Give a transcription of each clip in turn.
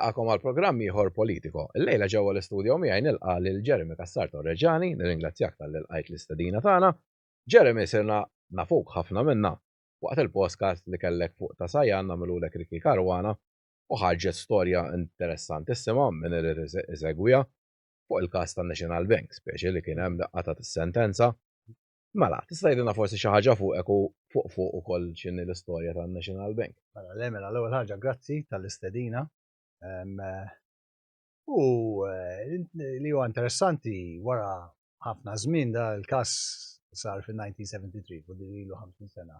Nilqakom għal programm ieħor Politiko. Illejla ġewwa l-istudju miegħi nilqa' lil Jeremy Cassar Torreġani, nirringrazzjak tal-ilqajt l-istedina tagħna. Jeremy sirna nafuk ħafna minna waqt il-podcast li kellek fuq ta' Sajjan nagħmlulek Riki Karwana u ħarġet storja interessantissima minn irid-isegwiha fuq il-każ tan-National Bank, speċi li kien hemm daqqa ta' sentenza. Mela, tista' tgħidilna forsi xi ħaġa fuqek u fuq ukoll x'inhi l-istorja tan-National Bank. Mela l-ewwel ħaġa grazzi tal-istedina. U li huwa interessanti wara ħafna żmien da l-każ sar fil-1973 u ilu 50 sena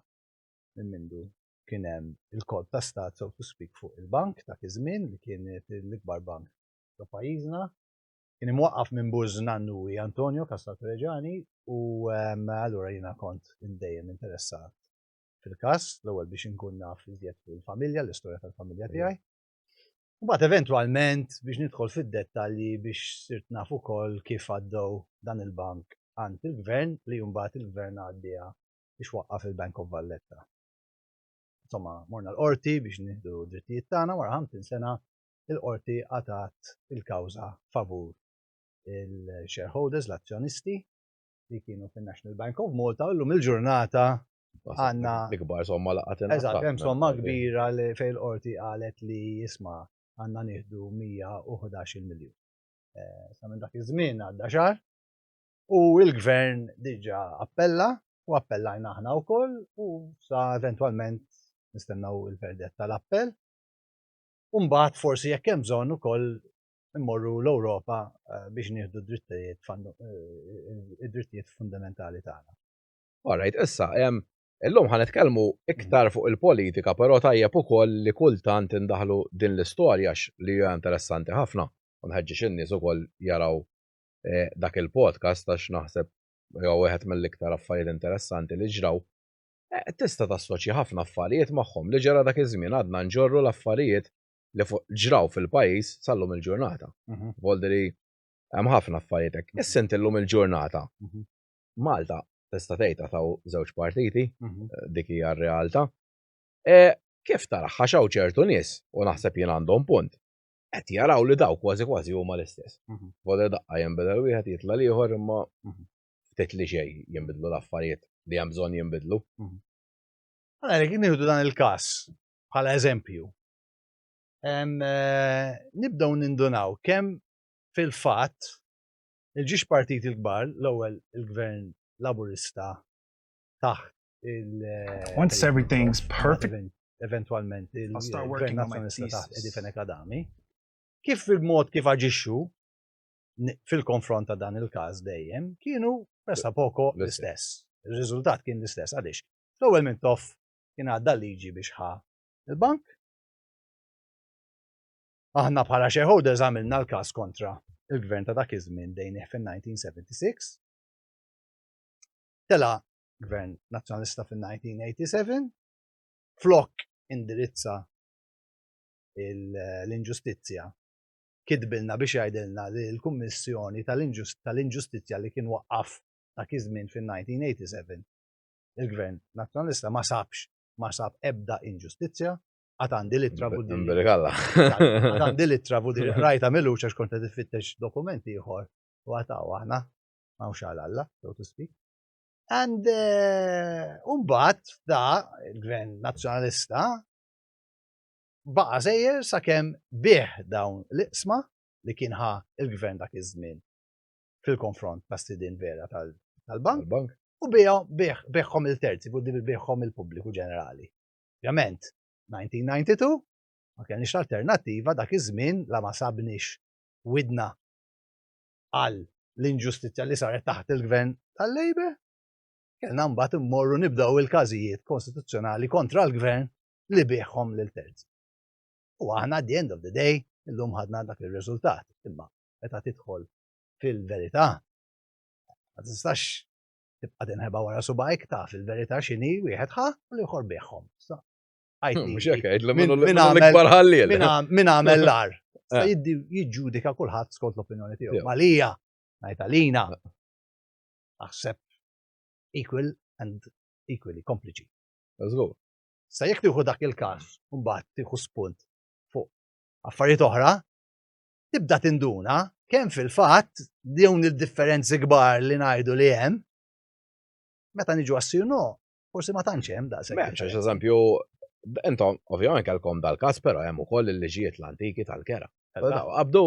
minn mindu kien hemm il-kod ta' stat so to speak fuq il-bank ta' iż-żmien li kienet l-ikbar bank ta' pajjiżna. Kien imwaqqaf minn Burż Nannu Antonio Cassar Torreġani u allura jiena kont dejjem interessat fil-każ l-ewwel biex inkun naf iżjed fil-familja, l-istorja tal-familja tiegħi. U mbagħad eventwalment biex nidħol fid-dettalji biex sirt naf ukoll kif għaddew dan il-bank għand il-gvern li mbagħad il-gvern għaddiha biex waqqaf il-Bank of Valletta. Insomma, morna l-qorti biex nieħdu drittijiet tagħna wara 50 sena il-qorti għatat il-kawża favur il-shareholders, l-azzjonisti li kienu fin-National Bank of Malta u llum il-ġurnata għandna l-ikbar somma laqgħet eżatt, hemm somma kbira li fejn il-qorti qalet li jisma' għandna nieħdu 111 miljun. Sa minn dak iż-żmien għadda xahar u l-gvern diġà appella u appellajna aħna wkoll u sa eventwalment nistennew il-verdett tal-appell. U mbagħad forsi jekk hemm bżonn ukoll immorru l-Ewropa biex nieħdu id-drittijiet fundamentali tagħna. Alright, issa illum ħanitkellmu iktar fuq il-politika, però tajjeb ukoll li kultant indaħlu din l-istorja li hija interessanti ħafna u nħeġġeġ in-nies ukoll jaraw dak il-podcast għax naħseb jew wieħed mill-iktar affarijiet interessanti li ġraw. Tista' tassoċja ħafna affarijiet magħhom li ġara dak iż-żmien għadna nġorru l-affarijiet li ġraw fil-pajjiż sal-lum il-ġurnata. Voldri hemm ħafna affarijiet hekk. Issa illum il-ġurnata Malta tista' tgħid taw żewġ partiti, dik hija r-realtà. Kif taraħ xaw ċertu nies u naħseb jien għandhom punt. Qed jaraw li daw kważi huma l-istess. Vodel daqqa jinbidel wieħed jitla ieħor imma ftit li xejn jinbidlu l-affarijiet li hemm bżonn jinbidlu. Allora jekk nieħdu dan il-każ bħala eżempju. Nibdew nindunaw kemm fil-fatt il-ġiex partiti l-kbar l-ewwel il-gvern Laburista taħt Once everything's perfect, eventualment I'll start working on my il-Nazzjonalista taħt thesis. Edifen Akadami. Kif il-mod kif aġixxu fil-konfront ta' dan il-każ dejjem kienu pressa poco l-istess. Ir-riżultat kien l-istess għaliex. L-ewwel minn toff kien għadda liġi biex ħa il-bank. Aħna bħala shareholders għamilna l-każ kontra il-gvern ta' dak iż-żmien dejnieh fin-1976. Tela gvern nazzjonalista fin-1987 flok indirizza l-inġustizzja kidbilna biex jgħidilna li l-Kummissjoni tal-Inġustizzja li kien waqqaf dak iż-żmien fin-1987 il-gvern nazzjonalista ma sab ebda inġustizzja għad għandi littra vudi rajta mill-luċ għax kont qed tifittex dokumenti ieħor u għataw aħna mawx għal Alla, so to speak. And mbagħad da il-gvern nazzjonalista baqa' sejjer sakemm bih dawn l-iqsma li kien ħa il-gvern dak iż-żmien fil-konfront ta' stidin vera tal-bank u bihom il-terzi, bihom il-pubbliku ġenerali. Ovvjament, 1992 ma kienx alternattiva dak iż-żmien la ma sabniex widna għal l-inġustizzja li saret taħt il-gvern tal-Labor. Kellna mbagħad immorru nibdew il-każijiet konstituzzjonali kontra l-gvern li bihom lil terzi. U aħna at the end of the day illum ħadna dak ir-riżultat. Imma meta tidħol fil-verità ma tistax tibqa' tinħeba wara subajk ta' fil-verità x'inhi wieħed ħa u l-ieħor bihom. Mhux hekk jgħidlu l-ikbar ħalliel. Min għamel l-ar. Jiġġudika kulħadd skont l-opinjoni tiegħu. Malija ngħid għalina aħseb equal and equally complici. Sa jekk tieħu dak il-każ u mbagħad tieħu spunt fuq affarijiet oħra, tibda tinduna kemm fil-fatt dawn il-differenzi kbar li ngħidu li hemm meta niġu għassir no, forsi ma tantx hemm daqshekk. Meċ, eżempju, intom ovvjament kelkom dal-każ, però hemm ukoll il-liġijiet l-antiki tal-kera. Għabdu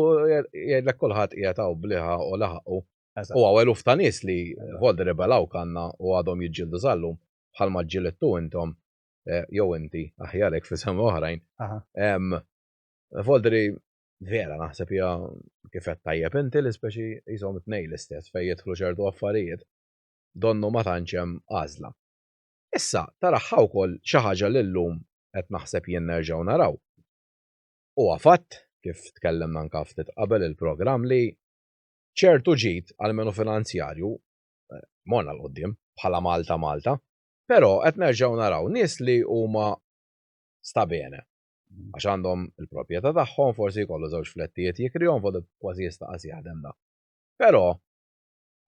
jgħidlek kulħadd qiegħed bliħa u laħaqu. U għaw eluf ta' nies li voldi ribelaw kanna u għadhom jiġġieldu żallum bħalma ġġielittu intom jew inti aħjarek fi sem oħrajn. Voldri vera naħseb hija kif qed tajjeb inti l-ispeċi jisom it-tnejn l-istess fejn jidħlu ċertu affarijiet donnu ma tantx hemm għażla. Issa taraħħa wkoll xi ħaġa li llum qed naħseb jien nerġgħu naraw. Huwa fatt kif tkellimna anke ftit qabel il-programm li ċertu ġid għalmenu finanzjarju morna l-qudiem bħala Malta, però qed nerġgħu naraw nies li huma sta bene għax għandhom il-proprjetà tagħhom forsi jkollu żewġ flettijiet jikrihom fod kważi jistaqas jaħdem da. Però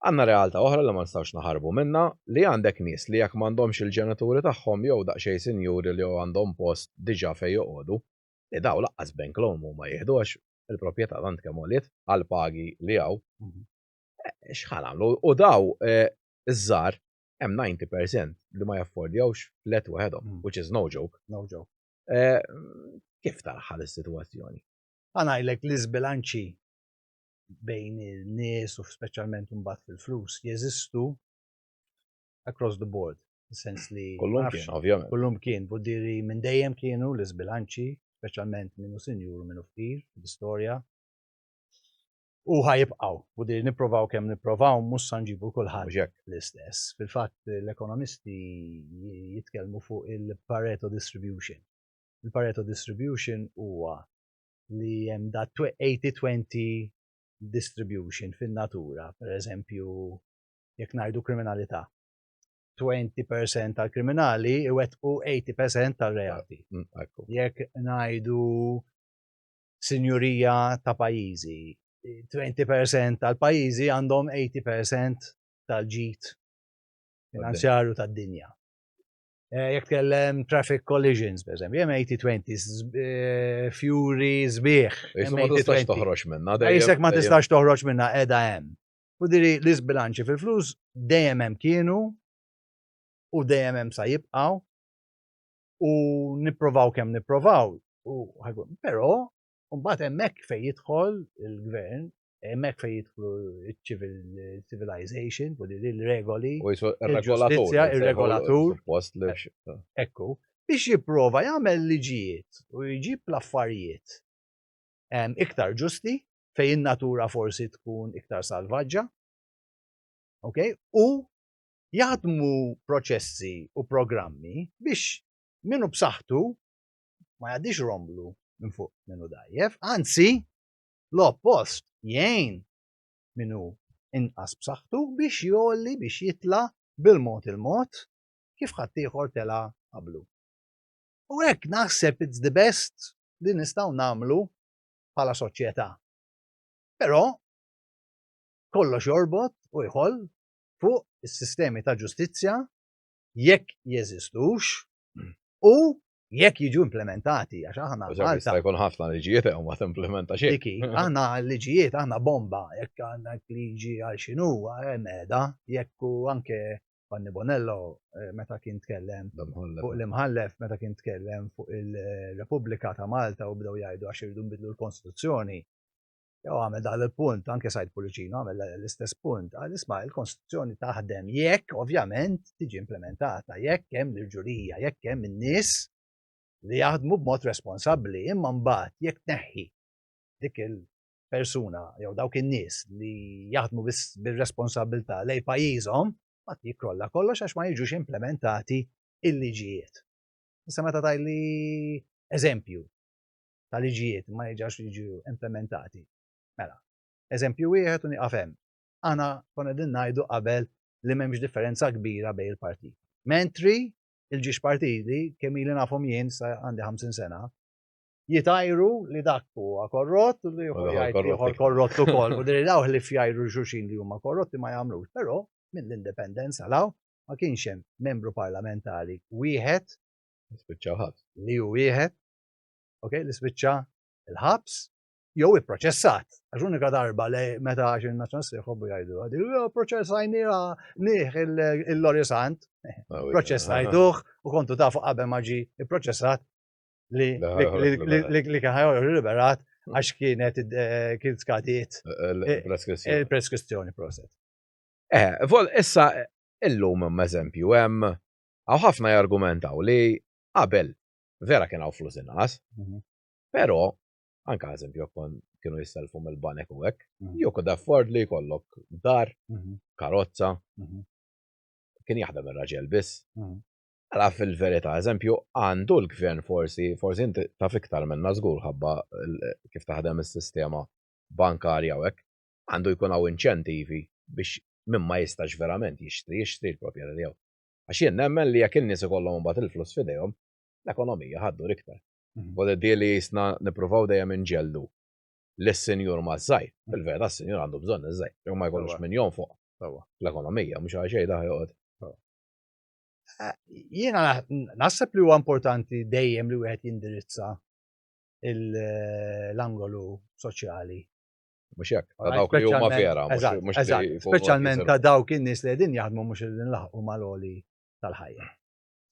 għandna realtà oħra li ma nistgħux naħarbu minnha li għandek nies li jekk m'għandhomx il-ġenituri tagħhom jew daqsxejn sinjuri li għandhom post diġà fejn joqogħdu li daw laqqas bank loan huma jieħdu għax il-proprjetà tant kemm għoliet għal pagi li hawn. X'ħan għamlu u daw iż-żgħar hemm 90% li ma jaffordjawx flet waħedhom, which is no joke. No joke. Kif taraħħal is-sitwazzjoni? Għanajlek li żbilanċi bejn il-nies u speċjalment mbagħad fil-flus jeżistu across the board. Sens li Kullum kien, ovvjament. Kullum kien, buddiri minn dejjem kienu li żbilanċi, speċjalment minnu sinjur minnu ftir fl-istorja. U ħajibqgħu, buddiri nipprovaw kemm nipprovaw mhux se nġibu kulħadd l-istess. Fil-fatt l-ekonomisti jitkellmu fuq il-Pareto distribution. Il-Pareto distribution huwa li hemm da 80-20 distribution fin-natura, per eżempju, jekk ngħidu kriminalità. 20% tal-kriminali iwettqu 80% tal-reati. Jekk ngħidu sinjurija ta' pajjiżi, 20% tal-pajjiżi għandhom 80% tal-ġid finanzjarju tad-dinja. Jekk kellem traffic collisions, per eżempju, hemm 80-20, fury sbieħ. Ma tistax toħroġ minna. Jisek ma tistax toħroġ minna qiegħda hemm. U diri l-isbilanċi fil-flus dejjem hemm kienu u dejjem hemm sa jibqgħu u nipprovaw kemm nipprovaw. Però mbagħad hemmhekk fejn jidħol il-gvern, hemmhekk fejn jidħlu civilization, u il-regoli, il-ġustizzja, il-regolatur. Ekku, biex jipprova jagħmel liġijiet u jġib l-affarijiet iktar ġusti fejn in-natura forsi tkun iktar salvaġġa. Okay? U jaħdmu proċessi u programmi biex minnu b'saħħtu ma jgħaddix romblu minn fuq minnu dajjef, anzi l-oppost jgħin minnu inqas b'saħħtu biex jolli biex jitla bil-mod il-mod kif ħadd ieħor tela qablu. U hekk naħseb it's the best li nistgħu nagħmlu bħala soċjetà. Però kollox jorbot u jħoll fuq is-sistemi ta' ġustizzja jekk jeżistux u jekk jiġu implementati, għax aħna Malta. Jkun ħafna liġijiet u ma timplementa xejn. Diki, aħna liġijiet, aħna bomba, jekk għandna liġi għal xinu, meda, jekk anke Fanni Bonello meta kien tkellem fuq l-imħallef, meta kien tkellem fuq il-Repubblika ta' Malta u bdew jgħidu għax irridu nbidlu l-Kostituzzjoni. Jew għamel dal il-punt, anke Sajd Pullicino għamel l-istess punt, isma' il-Kostituzzjoni taħdem jekk ovvjament tiġi implementata, jekk hemm l-ġurija, jekk hemm in-nies li jaħdmu b'mod responsabbli, imma mbagħad jekk tneħħi dik il-persuna jew dawk in-nies li jaħdmu bir-responsabilità lejn pajjiżhom ma jikrolla kollox għax ma jiġux implementati il-liġijiet. Issa meta tajli eżempju ta' liġijiet ma jiġux jiġu implementati. Mela, eżempju wieħed u nieqaf hemm. Aħna konna din ngħidu qabel li m'hemmx differenza kbira bejn il-partiti. Mentri il-ġiex partiti kemm ili nafhom jien sa għandi 50 sena jitajru li dak huwa korrott u li ieħor korrott ukoll u li daw li fjajru xulxin li huma korrotti ma jagħmlux. Però mill-indipendenza law ma kienx hemm membru parlamentari wieħed spiċċa ħadd li hu wieħed, okay, li spiċċa il-ħabs jew ipproċessat. Għax unika darba li meta għax il-nazzjonalisti jħobbu jgħidu għadilu proċessajnija nieħ il-Lori Sant, proċessajtuh u kontu tafu qabel ma ġi ipproċessat li kien ħajħor liberat għax kienet skadiet il-preskrizzjoni proset. Vol, issa illum eżempju, hemm ħafna jargumentaw li qabel vera kien hawn flus inqas, però anke eżempju kienu jisselfu mill-banek u hekk, jew could afford li jkollok dar, karozza, kien jaħdem ir-raġel biss. Alla fil-verità, eżempju, għandu l-gvern forsi inti taf iktar minna żgur ħabba kif taħdem is-sistema bankarja u hekk, għandu jkun hawn inċentivi biex min ma jistax verament jixtri l-proprjetà tiegħu. Għax jien nemmen li jekk in-nies ikollhom imbagħad il-flus f'idejhom, l-ekonomija ħaddur iktar. Wara li jisna nippruvaw dejjem inġeldu lis-senjur ma' żgħir, fil-verità s-senjur għandu bżonn iż-żgħir, jew ma jkollux min jonfoq l-ekonomija mhux għal xejn joqgħod. Jiena naħseb li huwa importanti dejjem li wieħed jindirizza l-angolu soċjali. Mhux hekk, ta' dawk li huma fiera, speċjalment ta' dawk in-nies li qegħdin jaħdmu mhux li nlaħqu mal-għoli tal-ħajja.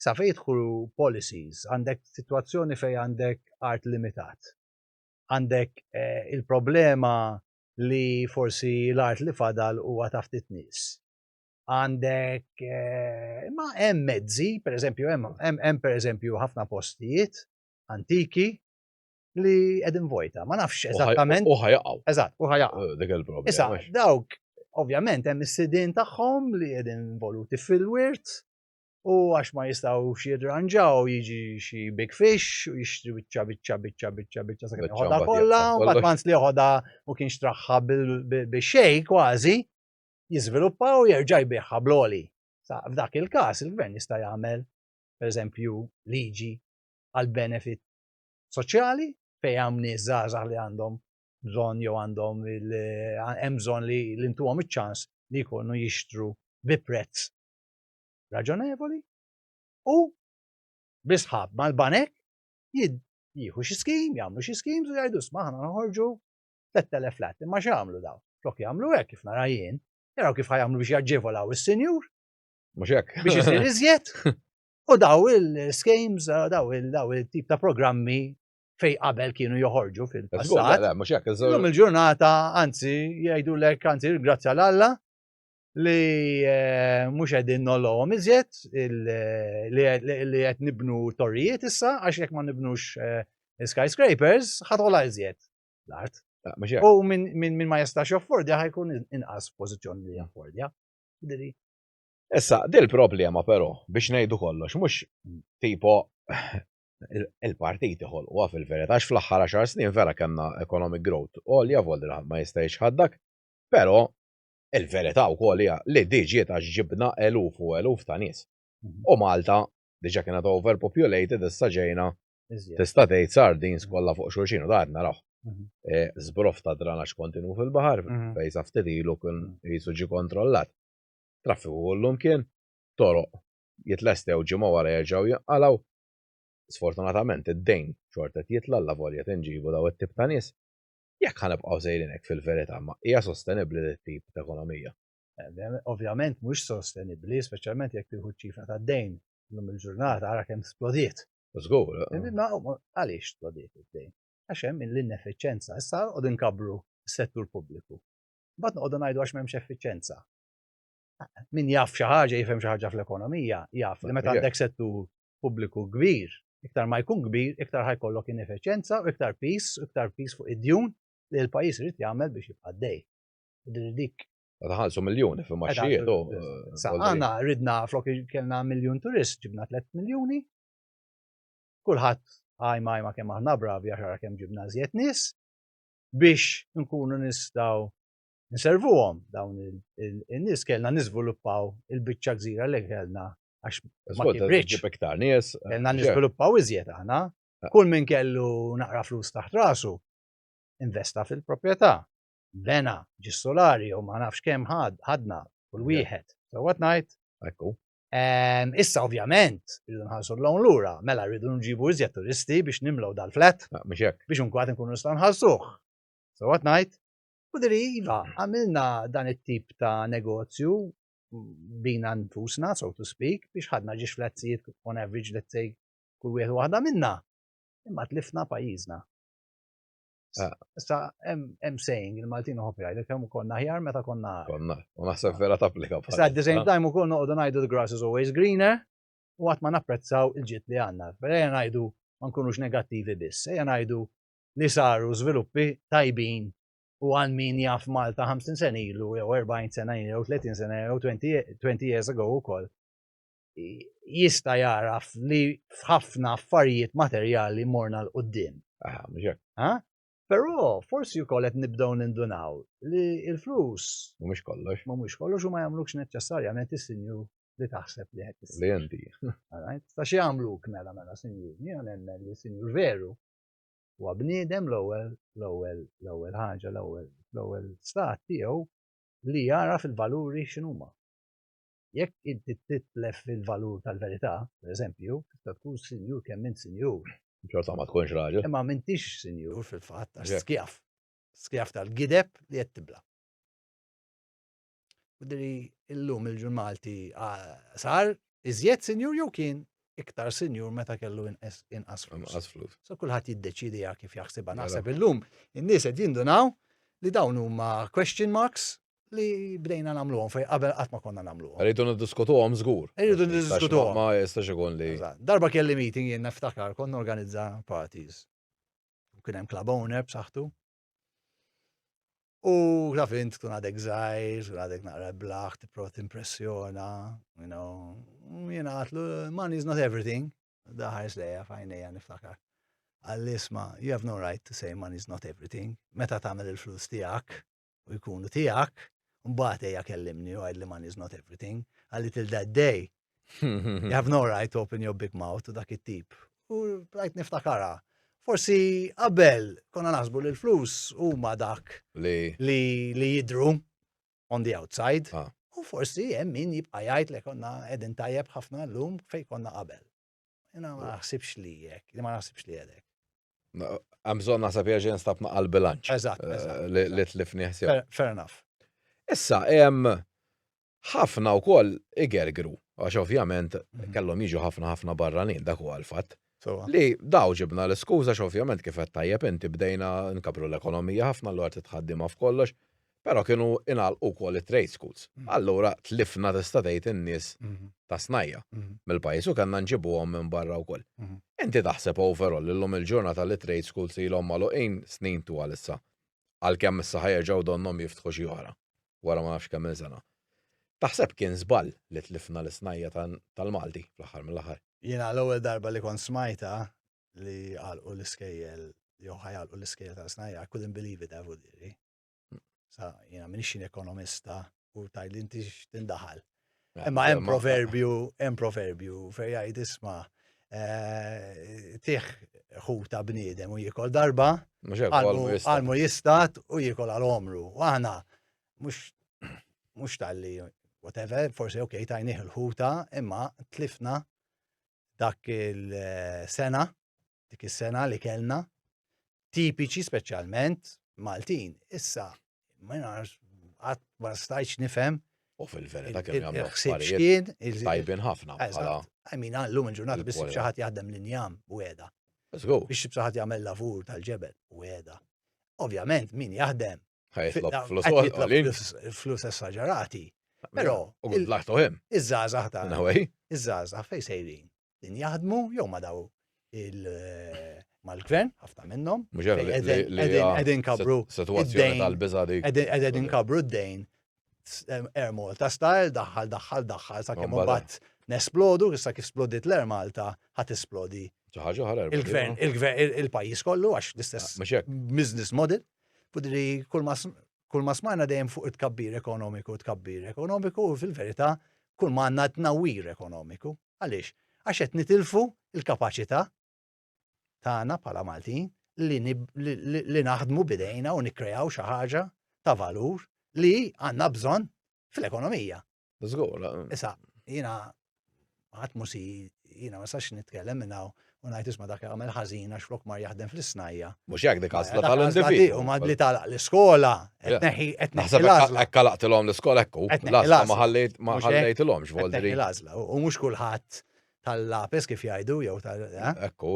Sa fejn jidħlu policies, għandek sitwazzjoni fejn għandek art limitat. Għandek il-problema li forsi l-art li fadal huwa ta' ftit nies. Għandek ma hemm mezzi, pereżempju hemm pereżempju ħafna postijiet antiki li qegħdin vojta. Ma nafx eżattament. U ħajaqgħu. Eżatt, u ħajaqgħu. Dik il-problema. Issa dawk ovvjament hemm is-sidien tagħhom li qegħdin involuti fil-wirt u għax ma jistgħux jidranġaw jiġi xi big fish u jixtri biċċa sakemm joħodha kollha u mbagħad mans li joħodha u kien xtraħħa bix-xejn kważi jiżviluppa u jerġa' jbieħħa bl-għoli. F'dak il-każ il-gvern jista' jagħmel pereżempju liġi għal benefit soċjali fejn hemm nies żgħażagħ li għandhom bżonn jew għandhom hemm bżonn li intuhom iċ-ċans li jkunu jixtru bi prezz raġonevoli u bisħab mal-banek jieħu xi skim, jagħmlu xi schemes u jgħidu sma' aħna noħorġu 3000 flat. Imma x'għamlu daw? Flok jagħmlu hekk kif nara jien, jaraw kif ħajamlu biex jaġġevolaw is-senjur. Mhux hekk. Biex isir iżjed. U daw il-schemes, daw il-tip ta' programmi fej qabel kienu joħorġu fil-passat. Mhux hekk. Illum il-ġurnata, anzi, jgħidulek, anzi, grazzja l-Alla, li mhux qegħdin nollhom iżjed li qed nibnu torrijiet issa għax jekk ma nibnux skyscrapers ħadħolha iżjed l-art. U min ma jistax joffordja ħajkun inqas pożizzjoni li joffordja. Issa, dil problema però biex ngħidu kollox mhux tipo il-partit iħolqu fil-verità għax fl-aħħar 10 snin vera kellna economic growth għolja volli ma jista' jixħaddak, però il-verità wkoll hija li diġiet għax ġibna eluf u eluf ta' nies. U Malta diġà kienet overpopulated issa ġejna tista' tgħid sardins kollha fuq xulxin u da qed naraw. Żbrof ta' dranax kontinu fil-baħar fejn sa ftit ilu kien qisu ġie kontrollat. Traffiku kullum kien toroq jitlestew ġimgħa wara jerġgħu jinqalgħu. Sfortunatament id-dejn xorta jitla la volja tinġibu daw it-tip ta' nies. Jekk ħanibqgħu sejrin hekk fil-verità ma hija sostenibbli dit-tip ta' ekonomija. Ovvjament mhux sostenibbli, speċjalment jekk tieħu ċifra tad-dejn llum il-ġurnata ara kemm splodiet. Żgur. Għaliex splodiet id-dejn? Għax hemm l-ineffiċjenza. Issa qogħdu nkabru s-settur pubbliku. Mbagħad noqogħdu ngħidu għax m'hemmx effiċjenza. Min jaf xi ħaġa jifhem xi ħaġa fl-ekonomija, jaf li meta għandek settur pubbliku kbir, iktar ma jkun kbir, iktar ħajkollok ineffiċjenza u iktar pis fuq id-djun li l-pajjiż irid jagħmel biex jibqa' dej. Dik. Taħallsu miljuni fil-maxxijiet. Aħna ridna flok kellna miljun turist, ġibna 3 miljuni. Kulħadd għajma kemm aħna bravi għax kemm ġibna żjed nies biex nkunu nistgħu nservuhom dawn in-nies kellna niżviluppaw il-biċċa gżira li kellna għax ma kienx iktar nies. Kellna niżviluppaw iżjed aħna. Kull min kellu naqra flus taħt rasu investa fil-proprjetà. Bena, ġis solari u ma nafx kemm ħadna kull wieħed. So what night? Ekku. Issa ovvjament, rridu nħallsu l-lawn lura, mela rridu nġibu iżjed turisti biex nimlaw dal-flat Mhux hekk. biex unkwat nkunu nistgħu nħallsuh. So what night? U diri iva, għamilna dan it-tip ta' negozju bina nfusna, so to speak, biex ħadna ġiex flatzijiet on average, let's say, kull wieħed waħda minna. Imma tlifna pajjiżna. Issa hemm saying il-Maltin uħob jgħidu kemm konna ħjar meta konna. Konna, u naħseb vera tapplika. Issa at the same time ukoll noqogħdu ngħidu the grass is always greener u qatt ma napprezzaw il-ġiet li għandna. Però ejja ngħidu ma nkunux negattivi biss, ejja ngħidu li saru żviluppi tajbin u għal min jaf Malta 50 sena ilu, jew 40 sena ilu, jew 30 sena jew 20 years ago ukoll. Jista' jaraf li f'ħafna affarijiet materjali morna l-qudiem. Mhux hekk. Però forsi wkoll qed nibdew nindunaw li l-flus Mhumiex kollox. mhumiex kollox u ma jagħmlukx neċessarjament is-sinjur li taħseb li qed issir. Li inti. Ta' xi jagħmluk mela sinjur. Jien nemmen li sinjur veru huwa bniedem l-ewwel ħaġa l-ewwel stat tiegħu li jara fil-valuri x'inhuma. Jekk inti titlef fil-valur tal-verità, pereżempju, tista' tkun sinjur kemm min sinjur. Ċorta ma tkunx raġel. Imma m'intix sinjur fil-fatt għax skjaf. Skjaf tal-gideb li qed tibla. U diri illum il-ġun Malti sar iżjed sinjur jew kien iktar sinjur meta kellu inqas flus. So kulħadd jiddeċidi kif jaħsibha. Naħseb illum in-nies qed jindunaw li dawn huma question marks li bdejna nagħmluhom fejn qabel qatt ma konna nagħmluhom. Rridu niddiskutuhom żgur. Rridu niddiskutuhom. Ma jistax ikun li. Darba kelli meeting jien niftakar konna organizza parties. Kien hemm club owner b'saħħtu. U taf int tkun għadek żgħir, tkun għadek naqra blaħ, tipprova timpressjona, jiena għatlu money is not everything. Daħares lejha f'għajnejja niftakar. Għalli isma' you have no right to say money is not everything. Meta tagħmel il-flus tiegħek u jkunu tiegħek, mbagħad ejja kellimni u għajdli money is not everything. Għalli till that day, you have no right to open your big mouth u dak it-tip. U rajt niftakara. Forsi qabel konna naħsbu li l-flus huma dak li jidru on the outside. U forsi hemm min jibqa' jgħid li konna qegħdin tajjeb ħafna llum fejn konna qabel. Jiena ma naħsibx li hekk, ma naħsibx li hekk. Hemm bżonn naħseb jerġa' nstab naqal bilanċ. Eżatt. Li tlifni ħsieb. Fair enough. Issa hemm ħafna wkoll igergru għax ovvjament kellhom jiġu ħafna barranin dak huwa l-fatt. Li daw ġibna l-iskuża ovvjament kif qed tajjeb inti bdejna nkabru l-ekonomija ħafna l-għar titħaddimha f'kollox, però kienu ingħalqu wkoll it-trade schools. Allura tlifna tista' tgħid in-nies ta' snajja mill-pajjiż u kellna nġibuhom minn barra wkoll. Inti taħseb overall illum il-ġurnata li trade schools ilhom magħluqin snin twal issa. Għalkemm issa ħajerġgħu donhom jiftħu xi oħra wara ma nafx kemm il-sena. Taħseb kien żball li tlifna l-snajja tal-Malti fl-aħħar mill-aħħar. Jiena l-ewwel darba li kont smajta li għalqu l-iskejjel jew ħajalqu l-iskejjel tal-snajja, I couldn't believe it ever really. Sa jiena m'iniex ekonomista u tajli inti tindaħal. Imma hemm proverbju fejn jgħid isma' tieħ ħuta bniedem u jikol darba għalmu jistat u jikol għal-omru. U aħna mux tal-li whatever, forse ok, tajniħ il-ħuta, imma tlifna dak il-sena, dik il-sena li kellna, tipiċi speċjalment Maltin. Issa, ma jnarx, għat ma stajċ nifem. U fil-verita kemm jagħmlu affarijiet tajbin ħafna. Għamin għallum il-ġurnata biex bċaħat jaħdem l-injam u għeda. Biex bċaħat jagħmel lavur tal-ġebel u għeda. Ovvjament, min jaħdem flus esagerati. Pero, iż-żazax ta' iż-żazax fej sejrin. Din jaħdmu jew ma daw mal-gvern, ħafna minnhom. Qegħdin kabru situazzjoni tal-biża dik. Qegħdin kabru d-dejn. Air Malta style, daħħal sakemm imbagħad nesplodu, issa kif splodit l-Air Malta ħadd isplodi. Il-gvern, il-pajjiż kollu għax l-istess business model. Budri kull ma smajna dejjem fuq it-tkabbir ekonomiku u fil-verità kull ma għandna tnawwir ekonomiku. Għaliex? Għax qed nitilfu il-kapaċità tagħna bħala Maltin li naħdmu bidejna u nikkreaw xi ħaġa ta' valur li għandna bżonn fil-ekonomija. Żgur. Issa, jiena Għat musi, ma sax nitkellem minnaw, unajt isma dak għamel ħażin għax flok mar jaħdem fl-isnajja. Mhux hekk dik għażla U tal-individu. madli tal-iskola, etneħi Naħseb l-għazla. hekk kalaqtilhom l-iskola ekku. Qed neħi L-għażla l-għażla. ma Mhux hekk? ħallejtilhomx voldri. l-għazla. U mux kullħat tal-lapes kif jgħidu, jew Ekku,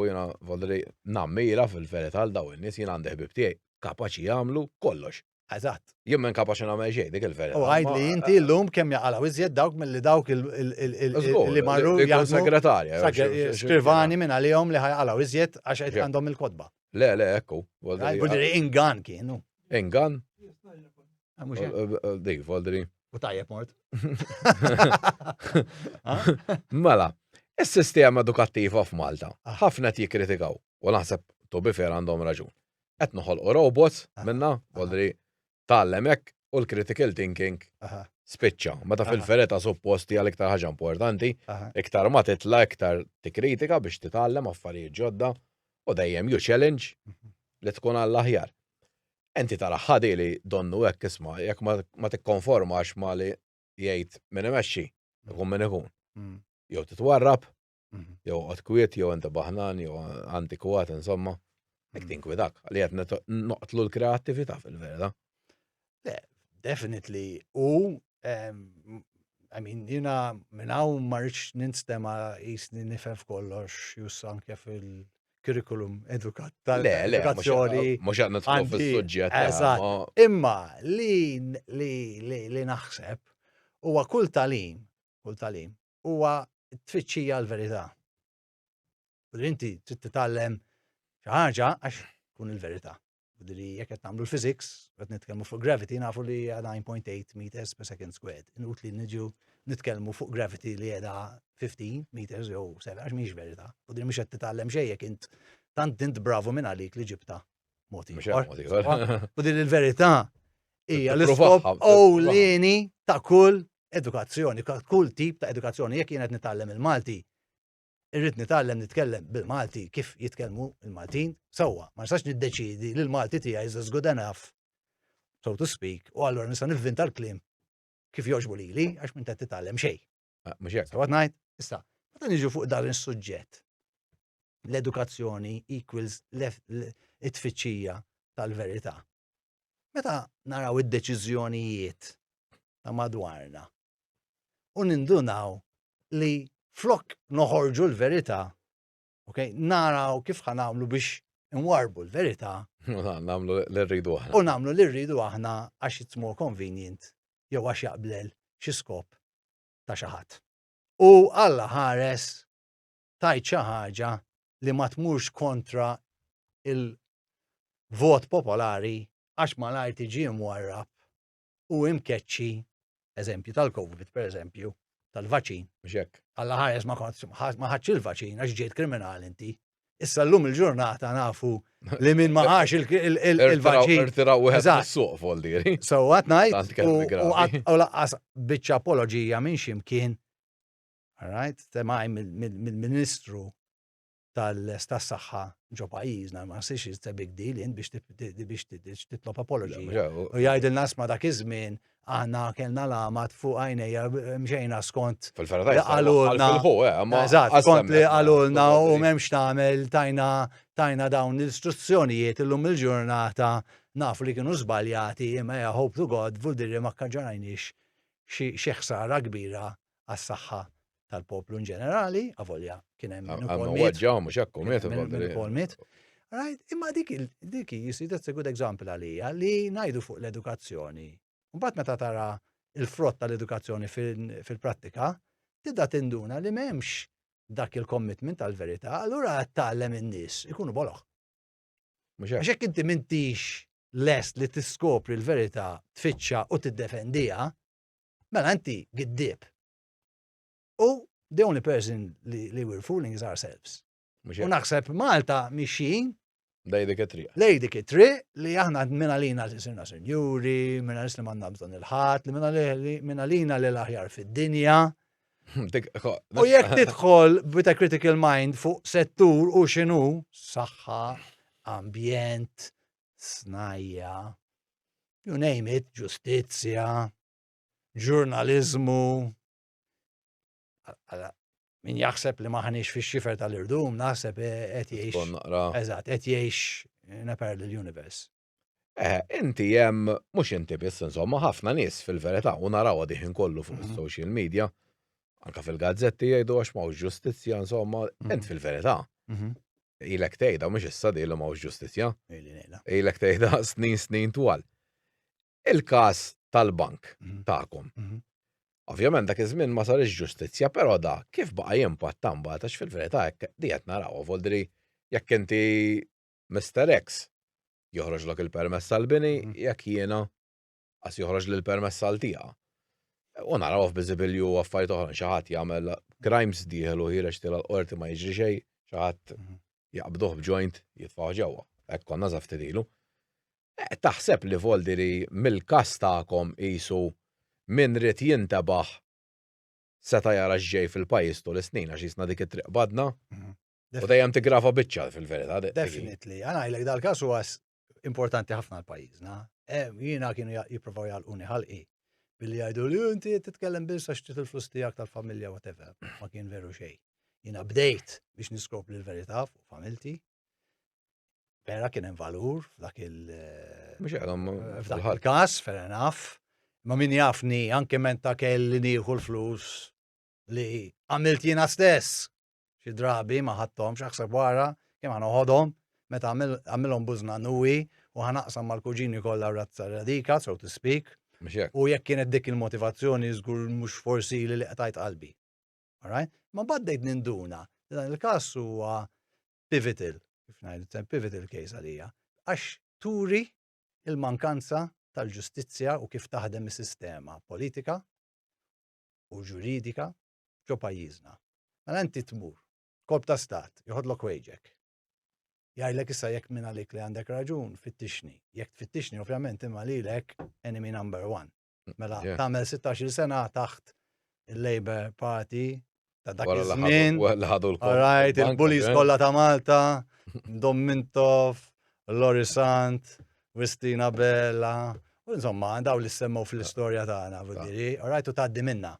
voldri nammira fil-verità għal daw in-nies jien għandi ħbib tiegħi kapaċi jagħmlu kollox. Eżatt. Jien men kapaċi nagħmel xejn dik il-verità. U għajd li inti l-lum kem jaqalaw iżjed dawk mill-li dawk li marru jgħal segretarja. skrivani minn għalihom li ħajqalaw iżjed għax qed għandhom il-kodba. Le, ekku. Voldri ingan kienu. Ingan? Mhux hekk. Dik, voldri. U tajjeb mort. Mela, is-sistema edukattiva f'Malta ħafna qed jikkritikaw u naħseb to be fair għandhom raġun. Qed noħolqu robots minna, voldri tgħallem hekk u l-critical thinking spiċċa. Meta fil-fereta supposti għal iktar ħaġa importanti, iktar ma titla iktar tikkritika biex titgħallem affarijiet ġodda u dejjem ju challenge li tkun għall-aħjar. Enti tara ħadi li donnu hekk isma' jekk ma tikkonformax ma li jgħid min imexxi, ikun min ikun. Jew titwarrab, jew qod kwiet, jew inti baħnan, jew antikwat insomma. Hekk tinkwidak, għalli qed noqtlu l-kreattività fil-verità. Definitely. U, I mean, jina minnaw marriċ ninstema jisni nifef kollox, jus anke fil-curriculum edukazzjoni. Mux għadna tħu fil-sujġet. Imma li naħseb huwa kull talim, huwa tfittxija l-verità. U inti trid titgħallem xi ħaġa għax tkun il-verità. Budri jekk qed nagħmlu l-physics, qed nitkellmu fuq gravity nafu li hija 9.8 meters per second squared. Inut li niġu nitkellmu fuq gravity li qiegħda 15 meters jew 7 għax mhix verità. Budri mhux qed titgħallem xejn jekk int tant int bravo minn għalik li ġibta mod ieħor. Budri l-verità hija l-iskop ewlieni ta' kull edukazzjoni, kull tip ta' edukazzjoni. Jekk jien qed nitgħallem il-Malti, irrid nitgħallem nitkellem bil-Malti kif jitkellmu il-Maltin sewwa. Ma nistax niddeċidi li l-Malti tiegħi is good enough, so to speak, u allura nista' nivvinta l-kliem kif jogħġbu lili għax minn qed titgħallem xejn. Mhux hekk. Sewwa ngħid, issa, meta niġu fuq dan is-suġġett, l-edukazzjoni equals it-tfittxija tal-verità. Meta naraw id-deċiżjonijiet ta' madwarna u nindunaw li flok noħorġu l-verità, naraw kif ħanamlu biex nwarbu l-verità. Namlu l-rridu aħna. U namlu l-rridu aħna għax it's more convenient, jew għax jaqblel xi skop ta' xi ħadd. U Alla ħares tajt xi ħaġa li ma tmurx kontra il-vot popolari għax malajr tiġi mwarrab u imkeċċi, eżempju tal-COVID, per eżempju, tal-vaċin. Mxek. Alla ħares ma ħadx il-vaċin, għax ġejt kriminal inti. Issa l-lum il-ġurnata nafu li minn ma ħax il-vaċin. Irtiraw u għed s-suq foldiri. So what night, u laqqas bitċa apologija minn ximkien, alright, temaj mill-ministru tal-saħħa ġo pajjiżna, ma siex it's a big deal biex titlob apologija. U jgħidilna sma dak iż-żmien aħna kellna lamat fuq għajnejja mxejna skont fil-verità għalulna. Eżatt, skont li għalulna u m'hemmx tagħmel tajna dawn l-istruzzjonijiet illum il-ġurnata nafu li kienu żbaljati imma hope to God vuldirri ma kkaġġarajniex xi ħsara kbira għas-saħħa tal-poplu in ġenerali, għavolja kien hemm ukoll miet. Right, imma dik jisi that's a good example għalija li ngħidu fuq l-edukazzjoni. Mbagħad meta tara il-frott tal-edukazzjoni fil-prattika, tibda tinduna li m'hemmx dak il-commitment tal-verità, allura qed tgħallem in-nies ikunu boloħ. Għax hekk inti m'intix lest li tiskopri l-verità, tfittxa u tiddefendiha, mela inti giddib. U the only person li we're fooling is ourselves. U naħseb Malta mixin Lejdik it-triq. Lejdik it-triq li aħna minna lina li sirna senjuri, minna li manna bżon il-ħat, li minna lina li l-aħjar fid-dinja. U jekk tidħol with a critical mind fuq settur u xinu, saħħa, ambjent, snajja, you name it, ġustizzja, ġurnalizmu. min jaħseb li maħniex fix-xifer tal-irdum, naħseb qed Tkun jgħix. naqra. Eżatt, qed jgħix in a parallel universe. Inti hemm mhux inti biss insomma ħafna nies fil-verità u naraw diħin kollu fuq is-social media, anke fil-gazzetti jgħidu għax m'hawnx ġustizzja insomma, int fil-verità ilek tgħidha mhux issa li m'hawnx ġustizzja, ilek tgħidha snin twal. Il-każ tal-bank tagħkom. Ovvjament dak iż-żmien ma sarix ġustizzja, però da kif baqa' jimpatta mbagħad għax fil-verità hekk di qed naraw voldri jekk inti Mr. X joħroġlok il-permess tal-bini jekk jiena għas joħroġ l-permess tal-tija. U naraw f'Biżibilju u affarijiet oħra xi ħadd jagħmel crimes dieħlu ħireġ tilha l-qorti ma jiġri xejn, xi ħadd jaqbduh b'joint jitfgħu ġewwa. Hekk konna żaf tidilu. Taħseb li voldiri mill-każ tagħkom qisu min rid jintebaħ seta' jara x'ġej fil-pajjiż tul is-snin għax jisna dik it-triq badna. U dejjem tigrafa biċċa fil-verità. Definitely. Għana jgħidlek dal-każ huwa importanti ħafna l-pajjiżna. Jiena kienu jippruvaw jgħalquni ħalqi billi jgħidu li inti titkellem biss għax trid il-flus tiegħek tal-familja whatever. Ma kien veru xejn. Jiena bdejt biex niskopri l-verità fuq familti. Vera kien hemm valur f'dak il-każ, fair enough. Ma min jafni anke menta kelli nieħu l-flus li għamilt jiena stess. Xi drabi ma ħadthomx aħseb wara kemm ħanoħodhom meta għamilhom bużna nuwi u ħanaqsam mal-kuġini kollha razza radika, so to speak. U jekk kienet dik il-motivazzjoni żgur mhux forsi li qtajt qalbi. All right? Ma baddejt ninduna. Dan il-każ huwa pivotal, kif ngħidu pivotal case għalija. Għax turi il-mankanza tal-ġustizzja u kif taħdem is-sistema politika u ġuridika ġo pajjiżna. Mela inti tmur, korp ta' stat, joħodlok wejġek. Jgħidlek issa jekk minn għalik li għandek raġun, fittixni. Jekk tfittixni, ovvjament imma lilek enemy number one. Mela tagħmel 16 sena taħt il-Labour Party ta' dak iż-żmien. Alright, il-bullies kollha ta' Malta, Dom Mintov, Lorisant, Wistina Bella, u insomma, daw li semmu fil-istorja tagħna, vudiri, alright, u tgħaddi minna.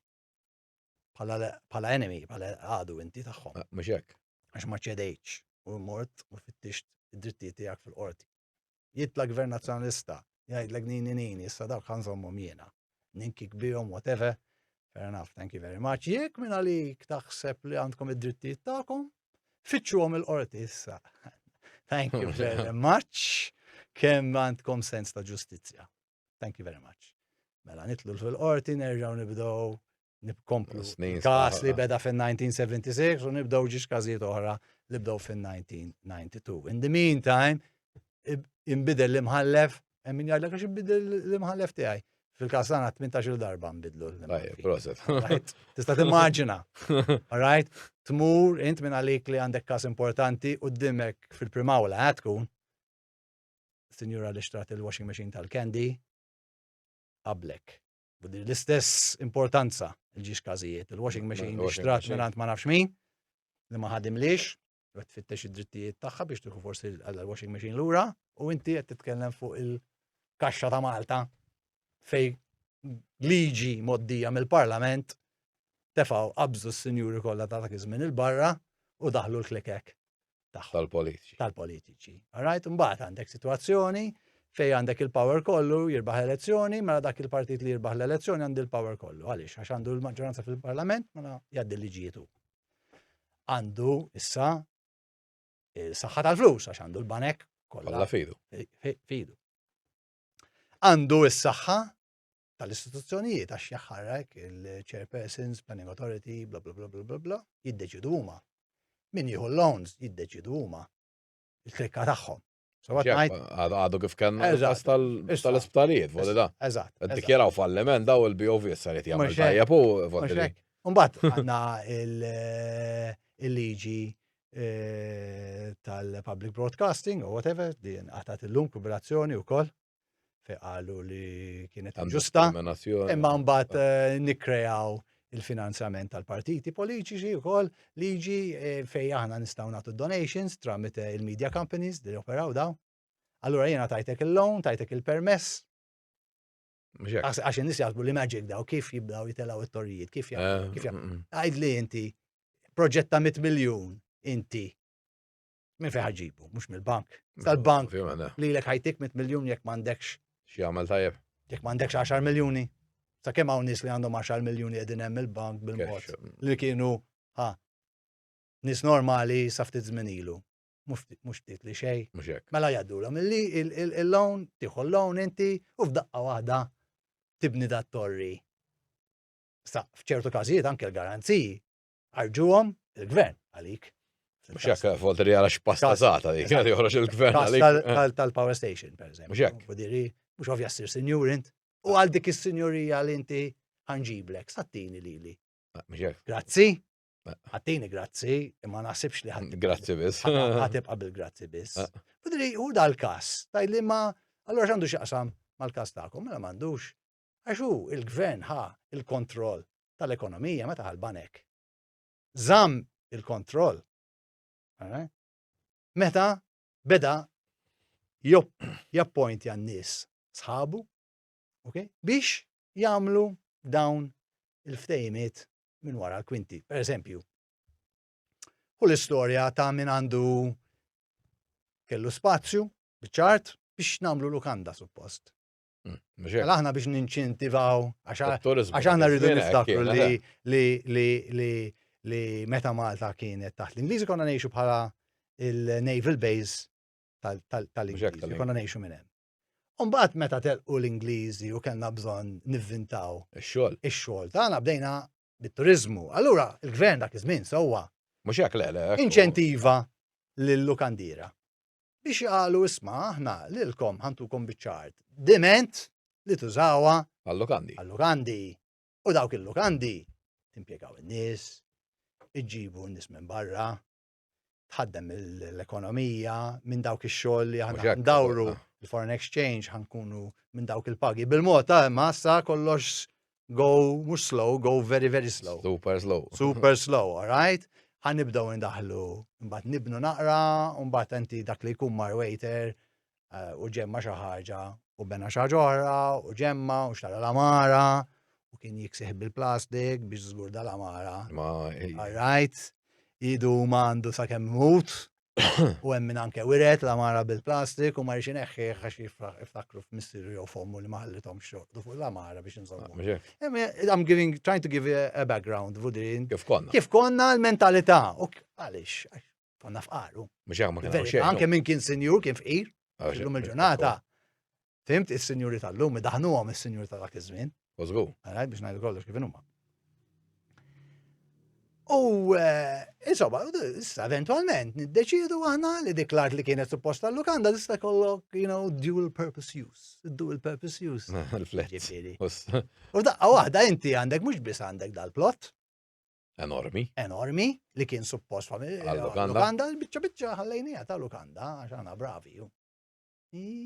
Bħala enemy, bħala għadu inti tagħhom. Mhux hekk. Għax ma ċedejx u mort u fittixt id-drittijiet tiegħek fil-qorti. Jitla gvern nazzjonalista, jgħidlek nini, issa dawk ħanżommhom jiena. Ninkik bihom, whatever. Fair enough, thank you very much. Jekk minn għalik taħseb li għandkom id-drittijiet tagħkom, fitxuhom il-qorti issa. Thank you very much. Kemm għandkom sens ta' ġustizzja. Thank you very much. Mela nitlu fil-qorti, nerġgħu nibdew nibkomplu. Każ li beda fin-1976 u nibdew ġiex każijiet oħra li bdew fin-1992. In the meantime, inbidel l-imħallef, min jgħidlek għax inbidel l-imħallef tiegħi. Fil-każ tagħna 18 darba nbidlu l-imħallef. Tista' timmaġina. All right? Tmur int minn għalik li għandek każ importanti quddiemek fil-primawla qed tkun sinjura li xtrat il-washing machine tal-Candy qablek. Budi l-istess importanza il-ġiex każijiet. Il-washing machine li xtrat minn ma nafx min li ma ħadimlix, qed tfittex id-drittijiet tagħha biex tieħu forsi l-washing machine lura u inti qed titkellem fuq il-kaxxa ta' Malta fej liġi moddija mill-Parlament tefgħu qabżu s-sinjuri kollha ta' dak iż-żmien il-barra u daħlu l-klikek tal-politiċi. All right, imbagħad għandek sitwazzjoni fej għandek il-power kollu jirbaħ l-elezzjoni, mela dak il-partit li jirbaħ l-elezzjoni għandu il-power kollu. Għaliex għax għandu l-maġġoranza fil-Parlament, mela jgħaddi l-liġijiet. Għandu issa il-saħħa tal-flus għax għandu l-banek kollha fidu. Għandu is-saħħa tal-istituzzjonijiet għax jaħħarrek il-chairpersons, planning authority, bla bla bla bla bla, jiddeċidu huma. Min jieħu loans jiddeċidu huma. Il-klikka tagħhom. Għadu kif kanna tal-isptarijiet, vodi da. Eżatt. Dikjaraw falliment daw il-BOV saret jagħmel tajjeb u vodi. Mbagħad għandna il-liġi tal-public broadcasting u whatever, din għatat illum kuberazzjoni wkoll fejn qalu li kienet inġusta. Imma mbagħad nikkreaw il-finanzjament tal-partiti politiċi wkoll liġi fejn aħna nistgħu nagħtu donations tramite il-media companies li operaw daw. Allura jiena tajtek il-loan, tajtek il-permess. Għax in-nies jaħsbu li magic daw kif jibdaw jitelgħu it-torrijiet, kif jagħmlu. Għajdli inti proġett ta' 100 miljun inti minn fejn ħaġġibu, mhux mill-bank. Tal-bank li lek ħajtik 100 miljun jekk m'għandekx. X'jagħmel tajjeb? Jekk m'għandekx 10 miljuni. Sa kemm hawn nies li għandhom 10 miljuni qegħdin hemm il-bank bil-mod li kienu nies normali sa ftit żmien ilu. Mhux ftit li xejn. Mhux hekk. Mela jgħaddulhom illi il-loan tieħu l-loan inti u f'daqqa waħda tibni dat torri. Sa f'ċertu każijiet anke l-garanziji ħarġuhom il-gvern għalik. Mhux hekk Volteri għal x'pasta żgħata dik qed joħroġ il-gvern għalik. Tal-power station pereżempju. Mhux hekk. Vodiri mhux ovvja ssir sinjur int u għal dik is-sinjurija li inti ħanġiblek sattini lili. Mhux hekk. Grazzi. Ħattini grazzi, imma naħsibx li ħadd. Grazzi biss. Ħatibqa' bil-grazzi biss. Vodiri hu dal-każ. Tajli ma allura x'għandu x'jaqsam mal-każ tagħkom, mela m'għandux. Għax hu il-gvern il-kontroll tal-ekonomija meta ħalbanek. Żamm il-kontroll. Meta beda jappointja n-nies sħabu, biex jagħmlu dawn il-ftejmiet minn wara l-kwinti. Per eżempju, u l-istorja ta' min għandu kellu spazju biċ-ċart biex nagħmlu lukanda suppost. Aħna biex ninċintivaw, għax aħna rridu niftakru li meta Malta kienet taħt l-Ingliżi konna ngħixu bħala il-naval base tal-Ingliżi, konna ngħixu minn hemm. Mbagħad meta telqu l-Ingliżi u kellna bżonn nivvintaw ix-xogħol tagħna bdejna bit-turiżmu. Allura il-gvern dak iż-żmien sewwa mhux hekk le. Inċentiva lill-lukandira. Biex qalu isma' aħna lilkom ħantukom biċ-ċart diment li tużawha għall-lukandi. U dawk il-lukandi timpjegaw in-nies, iġġibu n-nies minn barra, tħaddem l-ekonomija minn dawk ix-xogħol li aħna ndawru il-foreign exchange ħankunu minn dawk il-pagi. Bil-mod imma issa kollox go mhux slow, go very very slow. Super slow, all right? Ħanibdew indaħlu, mbagħad nibnu naqra, u mbagħad inti dak li jkun mar waiter u ġemma xi ħaġa u bena xi ħaġa oħra u ġemma u xtara l-amara u kien jiksih bil-plastik biex żgur dal-amara. All right? Idu mandu sakemm mut u hemm min anke wiret l-amara bil-plastik u ma rridx ineħħih għax jiftakru f'missieru jew fommu li ma ħallithom xortu fuq l-amara biex inżommu. I'm trying to give a background, Vudrin. Kif konna l-mentalità. Għaliex, konna fqaru. Anke min kien sinjur kien fqir. Illum il-ġurnata. Fimt is-sinjuri tal-lum idaħnuhom is-sinjuri ta' dak iż-żmien. Użgu. Biex ngħidu kollox kif huma. U insomma, issa eventualment niddeċiedu aħna li dik l-art li kienet suppost tal-lukanda tista' jkollok, dual purpose use. Dual purpose use. U daqqa waħda inti għandek mhux biss għandek dal-plot. Enormi li kien suppost lukanda biċċa ħallejnija ta' lukanda għax aħna bravi.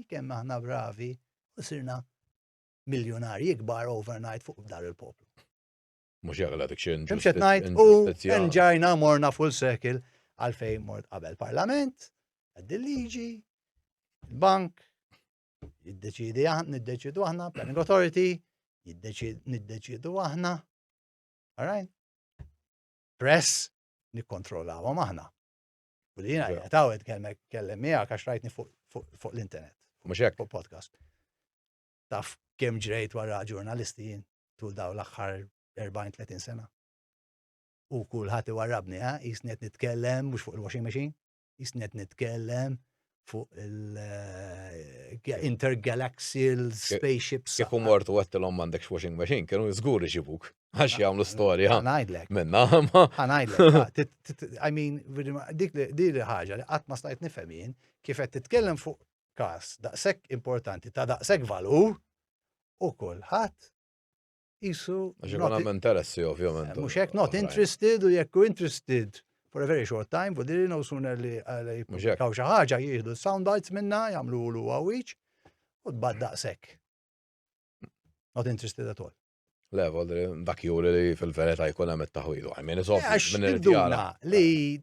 Kemm aħna bravi u sirna miljonarji kbar overnight fuq dar il-poplu. Mux jgħala dik xin. Mxet najt u nġajna morna full circle għalfej mort qabel parlament, għad-liġi, il-bank, niddeċidu aħna, planning authority, niddeċidu aħna, all right? Press, nikkontrollawhom aħna. U li jina jgħatawed kellem miegħek għax rajtni fuq l-internet. Mux jgħak. Fuq podcast. Taf kemm ġrejt wara ġurnalisti tul daw l-aħħar 40-30 sena. U kulħadd iwarrabni, jisnet nitkellem mhux fuq il-washing machine, jisnet nitkellem fuq il-intergalaxial spaceships. Kif mortu għattilhom m'għandekx washing machine, kienu żgur iġibuk. Għax jagħmlu storja. Ħanajdlek. Minna. Ħanajdlek. I mean, dik li ħaġa li qatt ma stajt nifhem jien kif qed titkellem fuq każ daqshekk importanti ta' daqshekk valur u kulħadd isu. Għax ikun hemm interessi ovvjament. Mhux hekk not interested u jekk interested for a very short time, but no sooner li kaw xi ħaġa jieħdu sound bites minna, jagħmlu lu għawiċ u tbad daqshekk. Not interested at all. Le, dak juri li fil-verità jkun hemm it-taħwidu.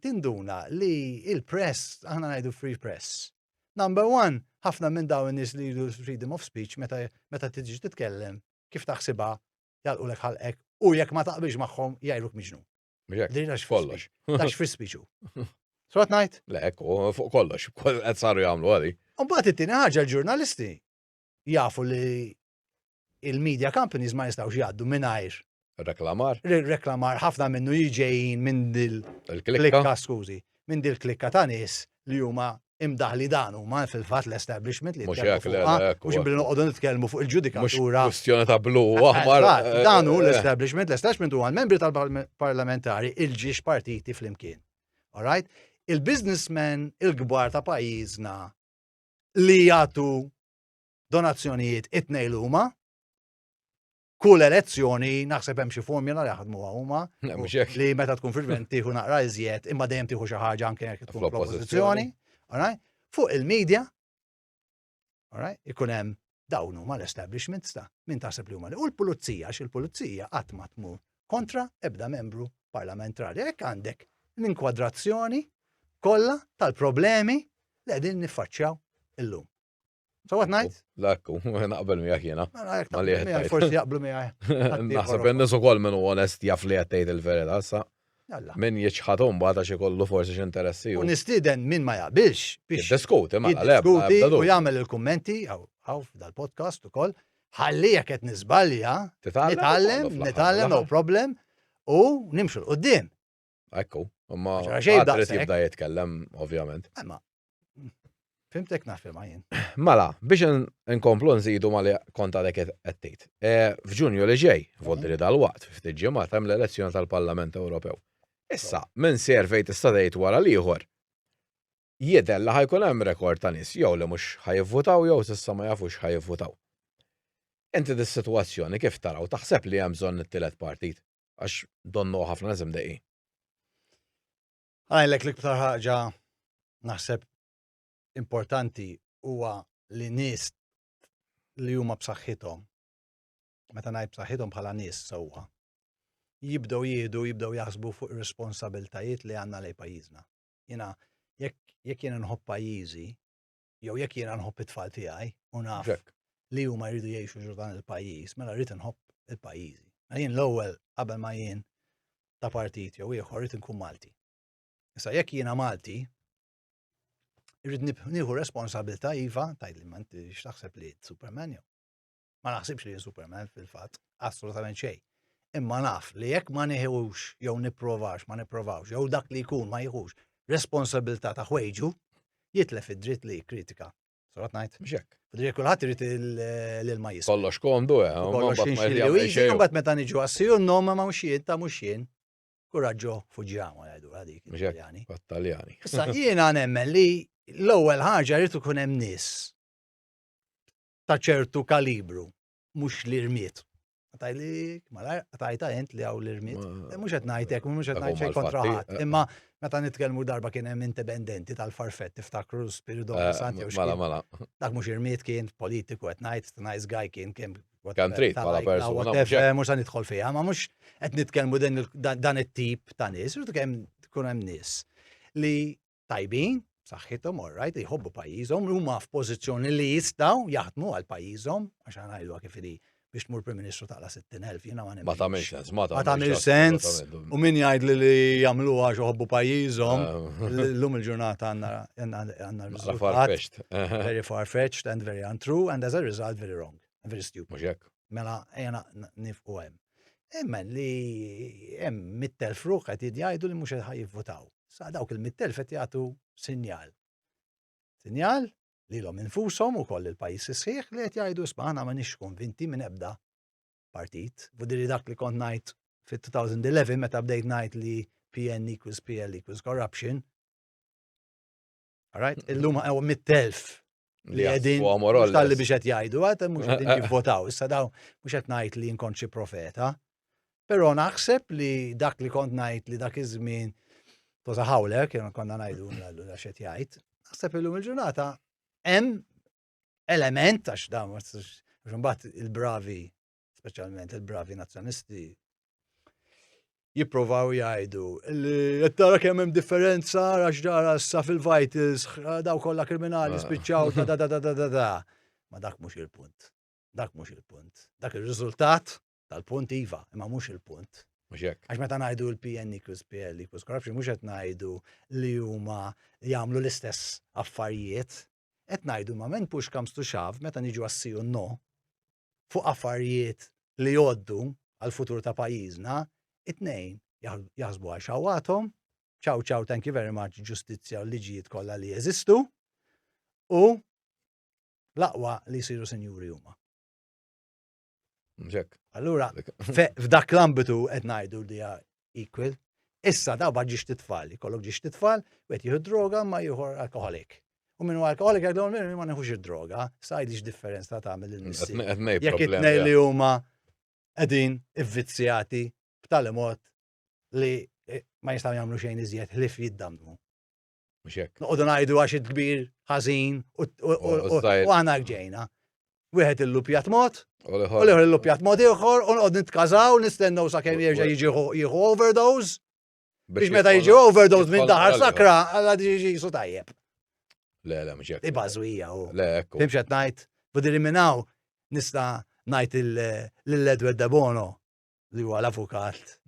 Tinduna li il-press, aħna ngħidu free press. Number one, ħafna minn dawn in-nies li jridu freedom of speech meta tiġi titkellem kif taħsibha jalqulek ħalqek u jekk ma taqbilx magħhom jgħidluk miġnun. Kollox. Dax free speech. So what night? Le, ekku, fuq kollox, qed saru jagħmlu għadi. Mbagħad it-tieni ħaġa l-ġurnalisti jafu li il-media companies ma jistgħux jgħaddu mingħajr reklamar ħafna minnu jiġejjin minn dil-klikka, skużi, minn dil-klikka ta' nies li huma imdaħli dan huma fil-fatt l-establishment li mhux mhux billi noqogħdu nitkellmu fuq il-ġudikatura. Kwestjoni ta' blu aħmar. Dan hu l-establishment huwa l-membri tal-parlamentari il-ġiex partiti flimkien. All right? Il-businessmen il-kbar ta' pajjiżna li jagħtu donazzjonijiet it-tnejn huma kull elezzjoni naħseb hemm xi formula li jaħdmuha huma li meta tkun fil-gvern tieħu naqra iżjed imma dejjem tieħu xi ħaġa anke jekk tkun fl-oppożizzjoni. All right? Fuq il-media, all right? Ikun hemm dawn huma l-establishments ta' min taħseb li huma. U l-pulizija x'il-pulizija qatt ma tmur kontra ebda membru parlamentari. Hekk għandek l-inkwadrazzjoni kollha tal-problemi li qegħdin niffaċċjaw illum. So what night? Lekku, naqbel miegħek jiena. Forsi jaqblu miegħek. Naħseb in-nies ukoll min hu onest jaf li qed tgħid il-verità sa. Min jiċħathom bada xi kollu forsi x'interessi. U nistieden min ma jaqbilx biex jiddiskuti u jagħmel il-kummenti aw dal-podcast ukoll ħalli jekk qed nisbalja nitgħallem no problem u nimxu l-qudiem. Ekku, imma għadret jibda jitkellem ovvjament. Fimtek nafhem jien. Mela, biex inkomplu nżidu ma li kont għadek qed tgħid. F'Ġunju li ġej, volli dal-waqt, ftit ġimgħat hemm l-elezzjoni tal-Parlament Ewropew. Issa, minn servej tista' tgħid wara l-ieħor. Jidher li ħajkun hemm rekord ta' nies jew li mhux ħajivvutaw jew s'issa ma jafux ħajivvutaw. Inti dis-sitwazzjoni kif taraw taħseb li hemm bżonn it-tielet partit għax donnu ħafna nies imdejqi. Għajlek l-iktar ħaġa naħseb importanti huwa li nies li huma b'saħħithom, meta ngħid b'saħħithom bħala nies sewwa, jibdew jaħsbu fuq ir-responsabiltajiet li għandna lejn pajjiżna. Jiena jekk jiena nħobb pajjiżi, jew jekk jiena nħobb it-tfal tiegħi u naf li huma jridu jgħixu ġurdan il-pajjiż, mela rrid inħobb il-pajjiżi. Jien l-ewwel qabel ma jien ta' partit jew ieħor rrid inkun Malti. Issa jekk jiena Malti, irrid nieħu responsabilità iva tgħidli ma inti x'taħseb li Superman jew. Ma naħsibx li Superman fil-fatt assolutament xejn. Imma naf li jekk ma nieħux jew nipprovawx jew dak li jkun ma jieħux responsabilità ta' ħwejġu jitlef id-dritt li kritika. So what night? B'xek. Fidri kulħadd irid l-ilma jisma. Kollox komdu mbagħad meta niġu għassiju n-nom ma mhux jien. Kuraġġo fuġġjamu għadu għadik Italjani. Taljani. Issa jiena nemmen li l-ewwel ħaġa rrid ikun hemm nies ta' ċertu kalibru, mhux l-irmiet. Għatajlik, għatajta jent li għaw l-irmiet. Mhux qed ngħidlek, mhux qed ngħid xejn kontra ħadd. Imma meta nitkellmu darba kien hemm indipendenti tal-Farfett tiftakru Spiridon Santi Mala. Dak mhux irmiet kien politiku qed ngħid nice guy kien kan trid bħala persuna. Mhux se nidħol fiha, ma mhux qed nitkellmu dan it-tip ta' nies, irid tkun hemm nies li tajbin, saħħithom all right, jħobbu pajjiżhom, huma f'pożizzjoni li jistgħu jaħdmu għal pajjiżhom għax ngħidluha kif ili biex tmur Prim Ministru taqla 60,000 jiena ma ma tagħmilx ma tagħmilx sens. U min jgħidli li jagħmluha għax jħobbu pajjiżhom, llum il-ġurnata għandna riżultat very far-fetched and very untrue and as a result very wrong and very stupid. Mela ejja nifqu hemm. Immen li hemm 100,000 ruħ qed jgħidu li mhux qed jivvotaw. Sa dawk il-100,000 qed jagħtu sinjal. Sinjal lilhom infushom ukoll il-pajjiż isħiħ li qed jgħidu isma' aħna m'għandniex konvinti minn ebda partit. Fudiri dak li kont ngħid fit-2011 meta bdejt ngħid li PN equals PL equals corruption. All right? Illum hawn 100,000 li qegħdin talli biex qed jgħidu għad mhux qegħdin jivvotaw. Issa daw mhux qed ngħid li nkun xi profeta. Però naħseb li dak li kont ngħid li dak iż-żmien tosa ħawlek, kienu konna ngħidu għax qed jgħid. Naħseb illum il-ġurnata hemm element għax dawn mbagħad il-bravi, speċjalment il-bravi nazzjonisti jippruvaw jgħidu li qed tara kemm hemm differenza għax ġara issa fil-Vitals daw kollha kriminali spiċċaw da. Ma dak mhux il-punt. Dak mhux il-punt. Dak ir-riżultat tal-punt iva, imma mhux il-punt. Mhux hekk. Għax meta ngħidu l-PN equals PL equals corruption, mhux qed ngħidu li huma jagħmlu l-istess affarijiet, qed ngħidu ma men push comes to shove meta niġu għassiju no fuq affarijiet li jgħoddu għal-futur ta' pajjiżna, it-tnejn jaħsbu għal xawwathom, ciao, thank you very much, ġustizzja u liġijiet kollha li jeżistu, u l-aqwa li jsiru senjuri huma. Mhux hekk. Allura, f'dak l-ambitu qed ngħidu li hija equal, issa daw bħal ġiex titfal, kollok ġiex titfal, wet jieħu droga ma jieħu alkoholik. U minnu alkoholik għadhom minnu ma neħux id-droga, sajdix differenza tagħmel il-nissi. Jekk it-tnej li huma qegħdin ivvizzjati b'tali mod li ma jistgħu jagħmlu xejn iżjed ħlief jiddamnu. Mhux hekk. Noqogħdu ngħidu għax it-kbir ħażin u għana ġejna. Wieħed illupjat mod, u liħor illupjat mod ieħor, u nqogħdu nitkażaw, nistennew sakemm jerġa' jieħu overdose. Biex meta jiġi overdose minn daħar sakra, għalla jiġi jisu tajjeb. Le, mhux hekk. Ibażwija u. Le, hekk. Fimx qed ngħid, budiri minnaw nista' ngħid lill-Edward De Bono li huwa l-avukat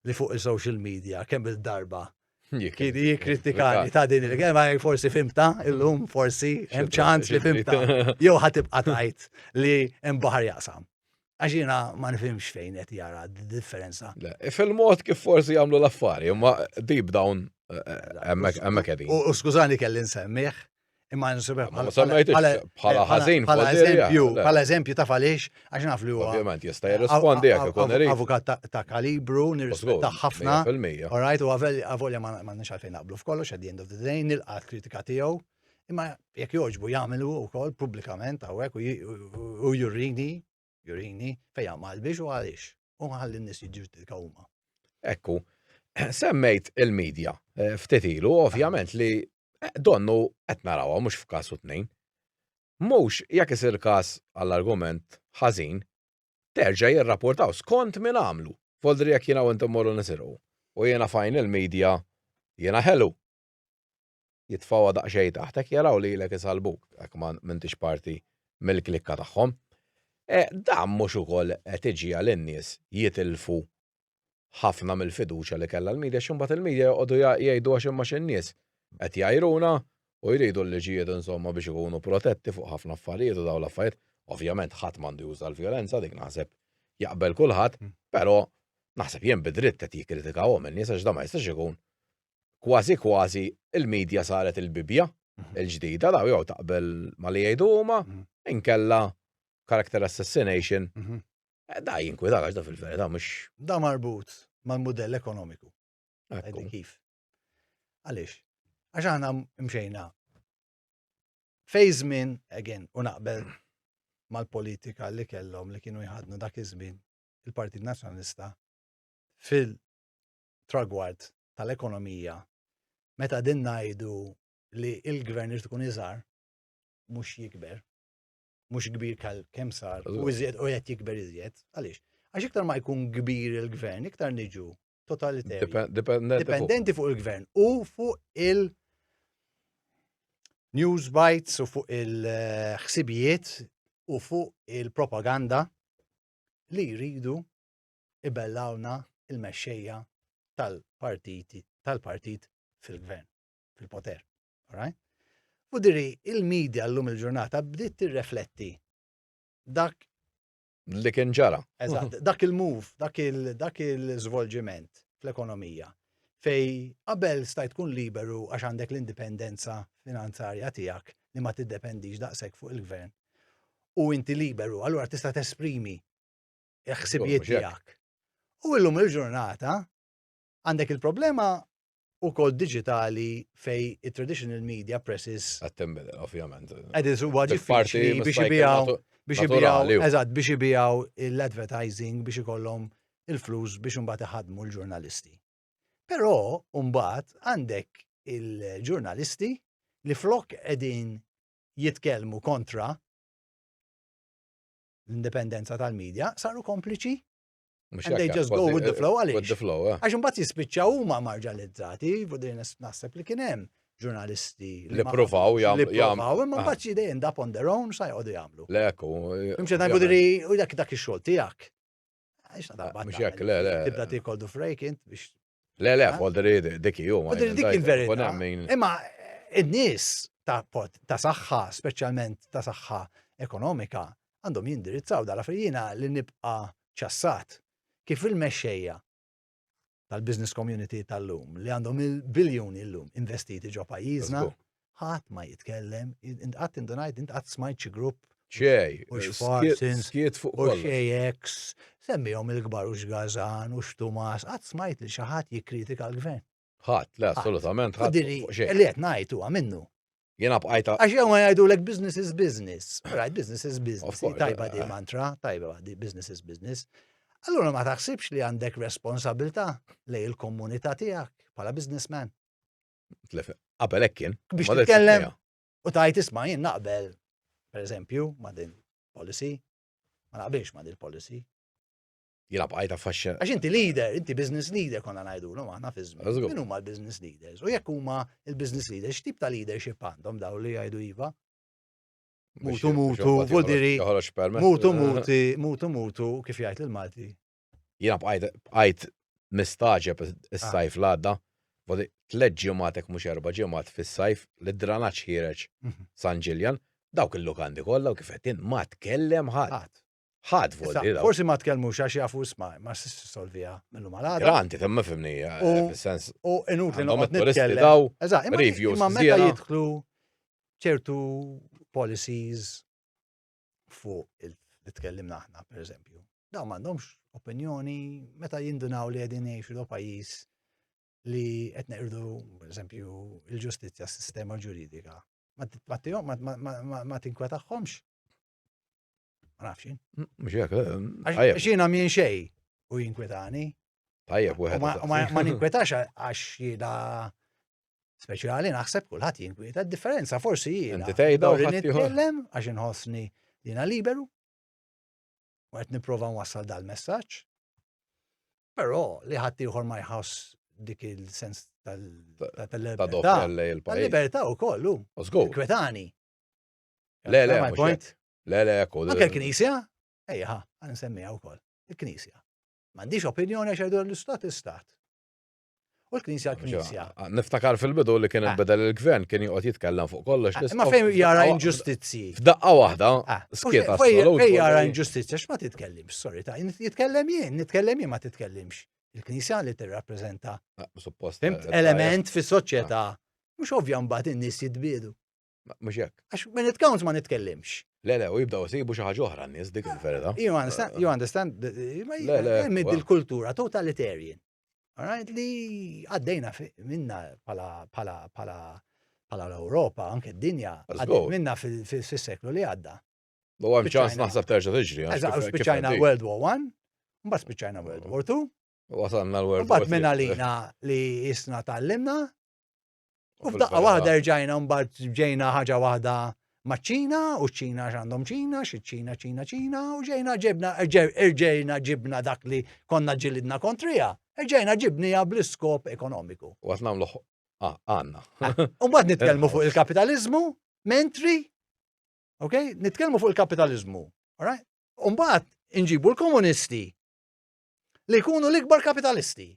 li fuq il-social media kemm il-darba kien jikkritikani ta' din il-gema forsi fimta illum forsi hemm ċans li fimta jew ħatibqa' tgħid li hemm baħar jaqsam. Għax jiena ma nifhimx fejn qed jara d-differenza. Fil-mod kif forsi jagħmlu l-affari, imma deep down hemmhekk qegħdin. U skużani kelli nsemmih, imma nsibeh bħala ħażin bħala eżempju ta' falix għax naf li huwa. Ovvjament jista' jirrispondi jekk ikun irid. Avukat ta' kalibru, nirrispetta ħafna. All right, u għavolja ma nix għalfejn naqblu f'kollox at the end of the day, nilqa' kritika tiegħu. Imma jekk joġbu jagħmlu wkoll pubblikament hawnhekk u jurini fejn jagħmal biex u għaliex. U ħalli n-nies jiġġudikaw huma. Ekku, semmejt il-medja ftit ilu, ovvjament li donnu qed narawha mhux f'każ u tnejn. Mhux jekk isir każ għall-argument ħażin, terġa' jirrapportaw skont min għamlu. Foldri jekk jiena u intom morru nisirqu. U jiena fajn il-medja jiena ħelu. Jitfawha daqsxejn taħtek jaraw lilek isalbuk jekk ma m'intix parti mill-klikka tagħhom. Dan mhux ukoll qed iġi għal-in-nies jitilfu ħafna mill-fiduċja li kellha l-medja x'imbagħad il-medja joqogħdu jgħidu għax imma x'in-nies qed jgħajruna u jridu l-liġijiet insomma biex ikunu protetti fuq ħafna affarijiet u dawn l-affarijiet. Ovvjament ħadd m'għandu juża l-vjolenza dik naħseb jaqbel kulħadd, però naħseb jien bidritt qed jikkritikawhom in-nies għax dan ma jistax ikun. Kważi il-medja saret il-bibja il-ġdida daw jew taqbel ma li jgħidu huma inkella character assassination. Da jinkwida għax da fil-verità mhux. Da marbut mal-mudell ekonomiku. Kif? Għaliex? Għax aħna mxejna fejn żmien again u naqbel mal-politika li kellhom li kienu jħadnu dak iż-żmien il-Partit Nazzjonalista fil-tragward tal-ekonomija meta din ngħidu li l-gvern irid ikun iżgħar mhux jikber. Mhux kbir kemm sar u iżjed u qed jikber iżjed. Għaliex? Għax iktar ma jkun kbir il-gvern, iktar niġu totalitarji. Dipendenti fuq il-gvern u fuq il-news bites u fuq il-ħsibijiet u fuq il-propaganda li jridu ibellawna il-mexxejja tal-partit fil-gvern, fil-poter. All right? U diri, il-medja llum il-ġurnata bdiet tirrefletti dak li kien ġara. Eżatt, dak il-move, dak il-żvolġiment fl-ekonomija fej qabel stajt tkun liberu għax għandek l-indipendenza finanzarja tiegħek li ma tiddependix daqshekk fuq il-gvern. U inti liberu, allura tista' tesprimi l-ħsibijiet tiegħek. U llum il-ġurnata għandek il-problema u kol digitali fej il-traditional media presses. Għattembedel, ovvjament. Għediz u diffiċli biex jibijaw l-advertising biex ikollhom il-flus biex mbagħad iħadmu l-ġurnalisti. Però mbagħad għandek il-ġurnalisti li flok qegħdin jitkellmu kontra l-indipendenza tal-medja saru kompliċi. And they just go with the flow għaliex. Għax mbagħad jispiċċaw huma marġalizzati, fudin naħseb li kien hemm ġurnalisti li provaw jagħmlu imma mbagħad they end up on their own sa jqogħdu jagħmlu. Lekku. Imxed ngħidu u dak ix-xogħol tiegħek. Mhux hekk, le. Tibda tikol du frejk int biex. Le, folderi dik jum. Dik il-verità. Imma id-nies ta' saħħa, speċjalment ta' saħħa ekonomika, għandhom jindirizzaw dal-affarijiena li nibqa' ċassat. Kif il-mexxejja tal-business community tal-lum li għandhom il-biljuni l-lum investiti ġo pajjiżna, ħadd ma jitkellem, qatt indunajt int qatt smajt xi grupp Xej, u x'Farsins, skiet fuq u kollox. xejeks, semmihom il-kbar u x'Gazan u x'Tumas, qatt smajt li xi ħadd jikkritika l-gvern. Ħadd, le, assolutament ħadd. Diri, li qed ngħid huwa minnu. Jiena bqajta. Għax jew ma jgħidulek business is business. Right, business is business. Of course, Tajba di mantra, tajba di business is business. Allura ma taħsibx li għandek responsabilità lej il-komunità tiegħek bħala businessman. Qabel hekk kien. Biex titkellem u tajt isma' jien naqbel, pereżempju, ma' din policy, ma naqbilx ma' din policy. Jiena bqajta faxxa. Għax inti leader, inti business leader konna ngħidulhom aħna fi żmien. Min huma l-business leaders? U jekk huma l-business leaders, x'tip ta' leadership għandhom daw li jgħidu iva? Mutu, vuol diri, mutu, kif jgħid il-Malti. Jiena bqajt mistaġeb is-sajf l-għadda, vodi 3 ġimgħatek mhux 4 ġimgħat fis-sajf li d-dranaġġ ħireġ San Ġiljan, dawk il-lukandi kollha u kif qed ma tkellem ħadd. Ħadd vodi. Forsi ma tkellmux għax jafu isma' ma solvija millu malada. Granti temma fimni fis-sens. U inutli noqgħod nitkellem. Eżatt, imma meta jidħlu ċertu policies fuq li tkellimna aħna, pereżempju. Dawn m'għandhomx opinjoni meta jindunaw li qegħdin ngħixu do pajjiż li qed neqirdu, pereżempju, il-ġustizzja s-sistema ġuridika. Ma tinkwetaħħomx. Ma nafx jien. Mhux hekk. Għax jiena minn xejn u jinkwetani. Tajjeb wieħed. Ma ninkwetax għax jiena speċjali naħseb kulħadd jinkweta. D-differenza forsi jiena. Inti tgħidha u ħadd nitkellem għax inħossni jiena liberu. U qed nipprova nwassal dal-messaġġ. Però li ħadd ieħor ma jħoss dik il-sens tal-libertà. Tal-libertà wkoll hu. Inkwetani. Le, anke l-Knisja, ejja, għan nsemmiha wkoll, il-Knisja. M'għandix opinjoni għax jgħidu l-istat. U l-Knisja l-Knisja. Niftakar fil-bidu li kien bedel il-gvern kien joqgħod jitkellem fuq kollox. Ma fejn jara inġustizzi. F'daqqa waħda, skieta fejn jara inġustizzi, x'ma titkellimx, sorry ta' nitkellem jien ma titkellimx. Il-Knisja li tirrappreżenta element fis-soċjetà. Mhux ovvja mbagħad in-nies jitbiedu. Mhux hekk. Għax when it counts ma nitkellimx. Le, u jibdaw sibu xi ħaġa oħra n-nies dik il-verità. You understand? Mid il-kultura totalitarian. All right, li għaddejna minna pala l-Ewropa, anke d-dinja, għaddejna minna fis-seklu li għadda. U hemm ċans naħseb terġa' tiġri. Spiċċajna World War I, mbagħad spiċċajna World War II. Wasalna l-World War II. Mbagħad minn għalina li isna tallimna. U f'daqqa waħda rġajna mbagħad ġejna ħaġa waħda maċ-Ċina u ċ-Ċina x'għandhom Ċina u ġejna ġibna dak li konna ġilidna kontrija. Ġejna ġibnija bl-iskop ekonomiku. U għat nagħmlu għandna. U mbagħad nitkellmu fuq il-kapitaliżmu, mentri, okay? Nitkellmu fuq il-kapitaliżmu, all right? U mbagħad inġibu l-komunisti li jkunu l-ikbar kapitalisti.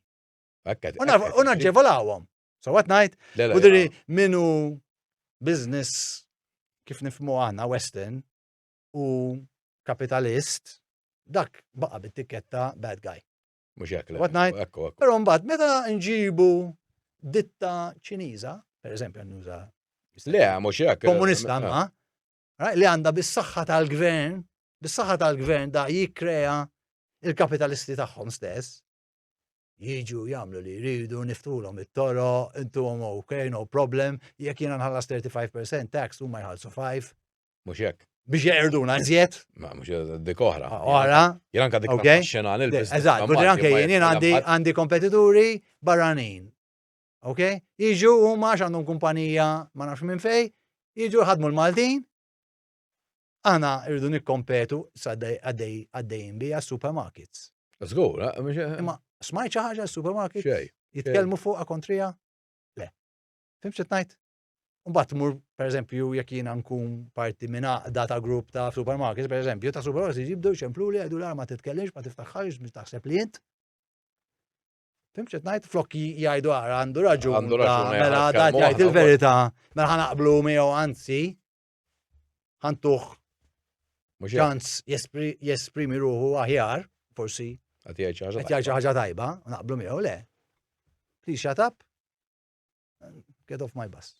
U naġġevolawhom. So what night? U diri minu business kif nifmu għanna Western u kapitalist, dak baqa bit-tikketta bad guy. Mhux hekk. What night? Però mbagħad meta nġibu ditta Ċiniża, pereżempju nnuża le mhux hekk. Komunista ma, li għandha bis-saħħa tal-gvern da jikkrea il-kapitalisti tagħhom stess. Jiġu jagħmlu li jridu niftulhom it-toro, intuhom okay, no problem, jekk jiena nħallas 35% tax huma jħallsu 5. Mhux hekk. Biex jeqrduna nżjed. Ma mhux dik oħra. Oħra. Jien anke dik naxxinal il-business. Eżatt, budi anke jien għandi kompetituri barranin. Okay? Jiġu huma għandhom kumpanija ma nafx minn fejn, jiġu ħadmu l-Maltin. Aħna rridu nikkompetu għaddejjin bija supermarkets. Żgur, imma smajt xi ħaġa s-supermarket? Xej. Jitkellmu fuqha kontrija? Le. Fimx qed ngħid? Mbagħad tmur pereżempju jekk jiena nkun parti minn data group ta' supermarkets, pereżempju ta' supermarkets jibdew jxemplu li għidu ma titkellimx, ma tiftaħħarx, biex taħseb li int. Fimx qed ngħid flokki jgħidu ara għandu raġun mela da jgħid il-verità, mela ħanaqblu miegħu anzi ħantuh ċans jesprimi ruħu aħjar, forsi Qed jgħid qed jgħid xi ħaġa tajba, naqblu miegħu le. Please shut up. Get off my bus.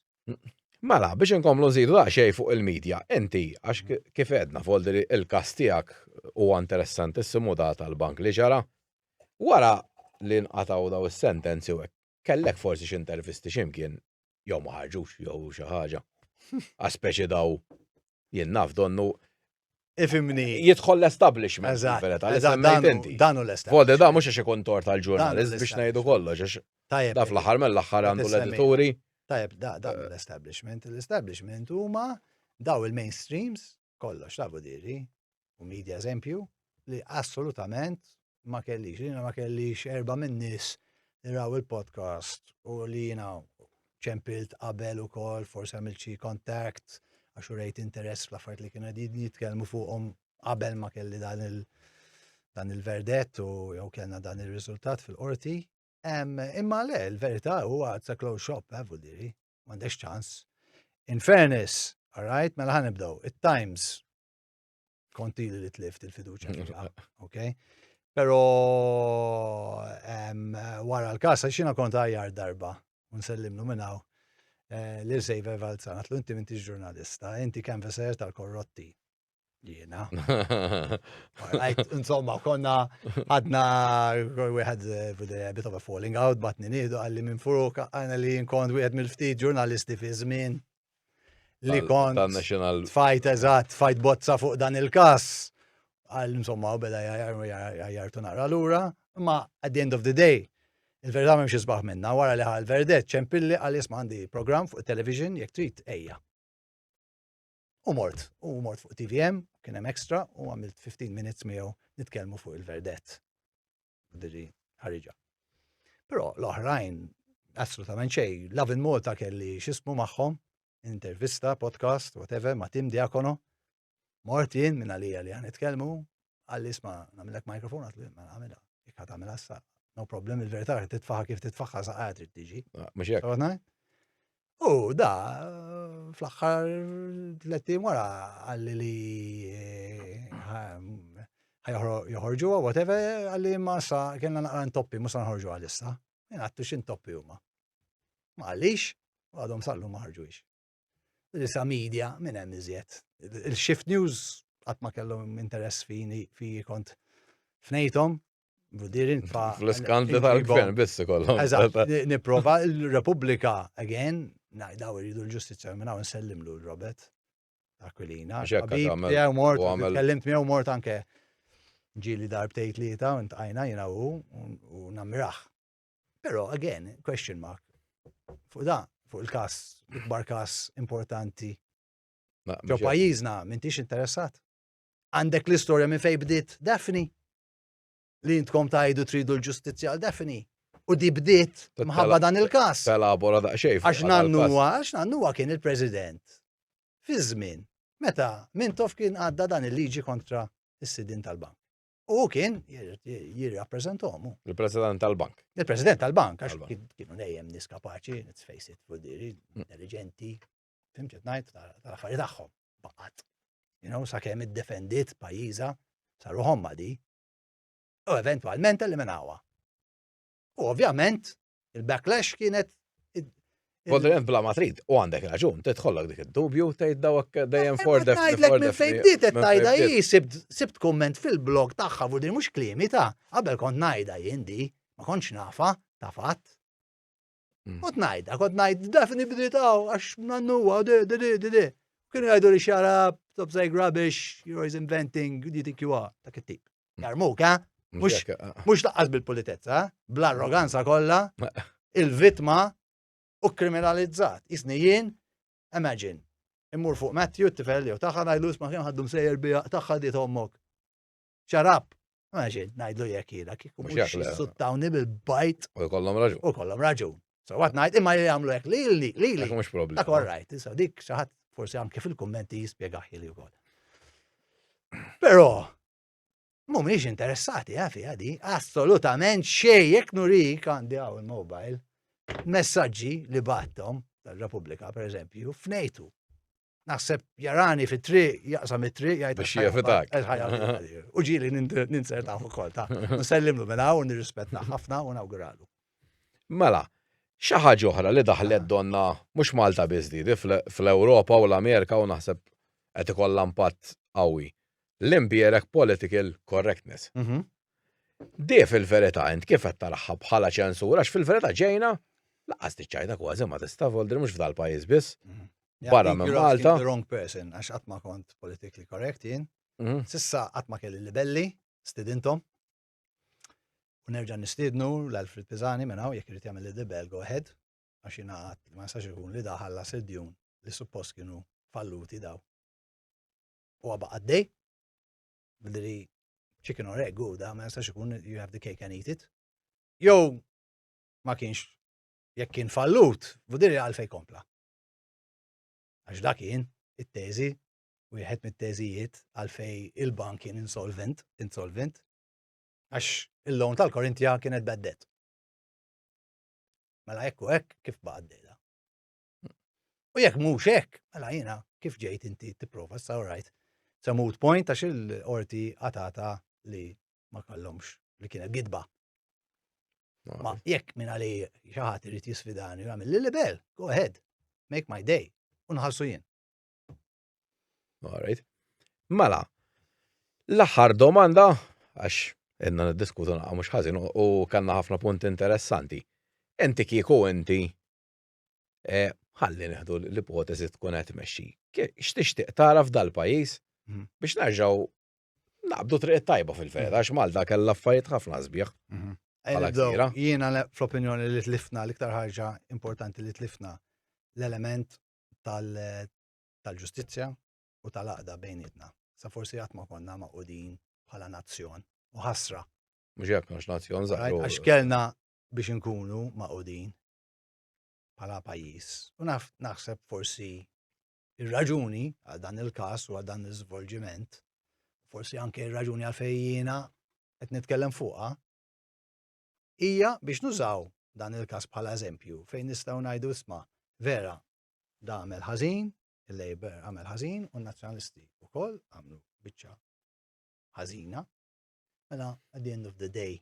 Mela, biex inkomplu nżidu daqsxejn fuq il-medja, inti għax kif edna foldi il-każ tiegħek huwa interessantissimu da tal-bank li ġara. Wara li nqataw daw is-sentenzi u hekk, kellek forsi x'intervisti x'imkien jew ma ħarġux jew xi ħaġa. Għaspeċi daw jien naf donnu Ifimni. jidħol l-establishment. Dan u l-establishment. Foldi da mhux għax ikun tor tal-ġurnalist biex ngħidu kollox, għax da fl-aħħar mill-aħħar għandu l-edituri. Tajjeb, da l-establishment. L-establishment huma daw il-mainstreams kollox tafu diri u media eżempju li assolutament ma kellix erba' minn nies li raw il-podcast u li ċempilt qabel ukoll forsi għamilt xi contact għax urejt interess fl-affarijiet li kienu qegħdin jitkellmu fuqhom qabel ma kelli dan il-verdett u jew kellna dan ir-riżultat fil-qorti. Imma le, l-verità huwa it's a closed shop, vuol diri, m'għandekx ċans. In fairness, all right, mela ħanibdew. It-Times konti li tlift il-fiduċja fiha, okay? Però wara l-każ xina kont ħajjar darba u nsellimlu minn hawn li Sejver Valzan, għatlu inti m'intix ġurnalista, inti canvasser tal-korrotti. Jiena. Insomma, konna għadna, we had a bit of a falling out, batni nidu għalli minn fuq għana li nkont wieħed mill-ftit ġurnalisti fi żmien li kont fight bozza fuq dan il-kas. Għal insomma, u beda jgħartu nara l-ura, ma at the end of the day, il-verità memx jisbaħ minna, wara li ħal verdet ċempilli għal jisma għandi program fuq television jek trid ejja. U mort fuq TVM, kien hemm extra, u għamilt 15 minutes miegħu nitkellmu fuq il-verdett. Diri ħariġa. Però l-oħrajn assolutament xejn, Lovin Malta kelli x'ismu magħhom, intervista, podcast, whatever, ma' Tim Diakono. Mort jien minn għalija li ħanitkellmu, għalli isma' nagħmilek mikrofon għatlu ma nagħmilha, jekk ħadd issa. No problem, il-verità titfaħħa kif titfaħħa saqgħet trid tiġi. Mhux hekk. U da, fl-axħar 3 wara għalli li joħorġu whatever, għalli ma sa kienna naqra ntoppi, musa nħorġu għal-issa. Jien għattu xin toppi huma. Ma għallix, u għadhom sallu ma ħarġuix. Issa media minn hemm iżjed. Il-Shift News qatt ma kellhom interess fi kont fnejthom, Vudirin fa. Fl-iskandli tal-gvern biss kollhom. Eżatt, nipprova il-Repubblika again, daw iridu l-ġustizzja minn hawn nsellimlu l-Robert Aquilina. Kellimt miegħu mort anke ġieli darbtejn tlieta u ntqajna jiena u nammiraħ. Però again, question mark. Fuq il-każ, ikbar każ importanti. Ġo pajjiżna m'intix interessat. Għandek l-istorja minn fejn bdiet Daphne. Li intkom tajdu tridu l-ġustizzja għal Daphne. U di bdiet mħabba dan il-kas. Telabora daqsxejn. Għax nannuwa kien il-President. Fi żmien, meta Mintoff kien għadda dan il-liġi kontra is-sidin tal-bank. U kien jirrappreżentom. Il-President tal-bank. Il-President tal-bank, għax kienu dejjem nies kapaċi, let's face it, vuddiri, intelligenti, fimċet ngħid tal-affarijiet tagħhom. Baqgħet. Sakemm iddefendiet pajjiża saru ħomma di. U eventualment li minnawa. U ovvjament, il-backlash kienet. Voldrent bla matrid, u għandek raġun, titħollok dik id-dubju, tgħid dawk dejjem for the minn fejn bdiet tajda sibt komment fil-blog tagħha vudir mhux kliemi ta' qabel kont ngħidha jien di, ma kontx nafa ta' fatt. Kont ngħid Daphne bdiet għax nannuwa de. Kienu jgħidu li xara top say rubbish, you're always inventing, who do you think you are? Ta' kittib. Jarmuk, Mux laqqas bil-politezza, bl-arroganza kollha, il-vitma u kriminalizzat. Isni jien, imagine, immur fuq Matthew, t-tifel jew taħħa ngħidlu isma' kien ħaddum sejjer bija taħħa diet ommok. Xarab, imagine, ngħidlu jekk jiena kieku mhux suttawni bil-bajt. U jkollhom raġun. So what ngħid imma li jagħmlu hekk lili. Dak mhux problema. Dak all right, issa dik xi ħadd forsi anke fil-kummenti jispjegaħ li wkoll. Però mhumiex interessati fiha di, assolutament xejn jekk nurik għandi hawn il-mobile messaġġi li battom tal-Repubblika pereżempju f'Nejtu. Naħseb jarani fit-triq, jaqsam it-triq jgħid Biex jafitak. U ġieli ninsertaħ ukoll ta' nsellimlu minn hawn u nirrispetta ħafna u nawguralu. Mela, xi ħaġa oħra li daħlet donna mhux Malta biżdidi fl-Ewropa u l-Amerika u naħseb qed ikollha impatt qawwi. L-impjerek political correctness. Di fil-verità int kif qed taraħħa bħala ċensura għax fil-verità ġejna laqas tiċċajta kważi ma tista' voldri mhux f'dal pajjiż biss. Barra minn Malta. The wrong person għax qatt ma kont politically correct jien. Sissa qatt ma kelli livelli, stidintom. U nerġa' nistiednu l-Alfred Pisani minn hawn jekk irid jagħmel libel go ahead għax jiena qatt ma jistax ikun li daħallas id-djun li suppost kienu falluti daw. U għaba għaddej, bidri chicken or egg da ma jistax ikun you have the cake and eat it. Jew ma kienx jekk kien fallut, budiri għalfej kompla. Għax dak kien it-teżi, u jħed mit-teżijiet għalfej il-bank kien insolvent, għax il-loan tal-Korintja kienet baddet. Mela ekku hekk kif baqaddejda. U jekk mhux hekk, mela jiena kif ġejt inti tipprova sa right. Sa moot point għax il-qorti għatata li ma kollhomx li kienet gidba. Ma jekk minn għali xi ħadd irid jisfidani u jagħmel li libel, go ahead, make my day. Unħassu jien. All right. Mela, l-aħħar domanda, għax inna niddiskutu naqa mhux ħażin u kanna ħafna punti interessanti. Inti kieku inti ħalli nieħdu l-ipotesi tkun qed tmexxi. X'tixtieq tara f'dal pajjiż biex nerġgħu naqbdu triq tajba fil-verità għax Malta kellha affarijiet ħafna sbieħ. Jiena fl-opinjoni li tlifna l-iktar ħaġa importanti li tlifna l-element tal-ġustizzja u tal-aqda bejnietna. Sa forsi qatt ma konna maqudin bħala nazzjon u ħasra. Mhux hekk għax nazzjon żgħar. Għax kellna biex inkunu maqudin bħala pajjiż. U naħseb forsi ir-raġuni għal dan il-każ u għal dan l-iżvolġiment, forsi anke ir-raġuni għal fejn jiena qed nitkellem fuqha, hija biex nużaw dan il-każ bħala eżempju fejn nistgħu ngħidu isma' vera da għamel ħażin, il-Labor għamel ħażin u n-nazzjonalisti wkoll għamlu biċċa ħażina. Mela at the end of the day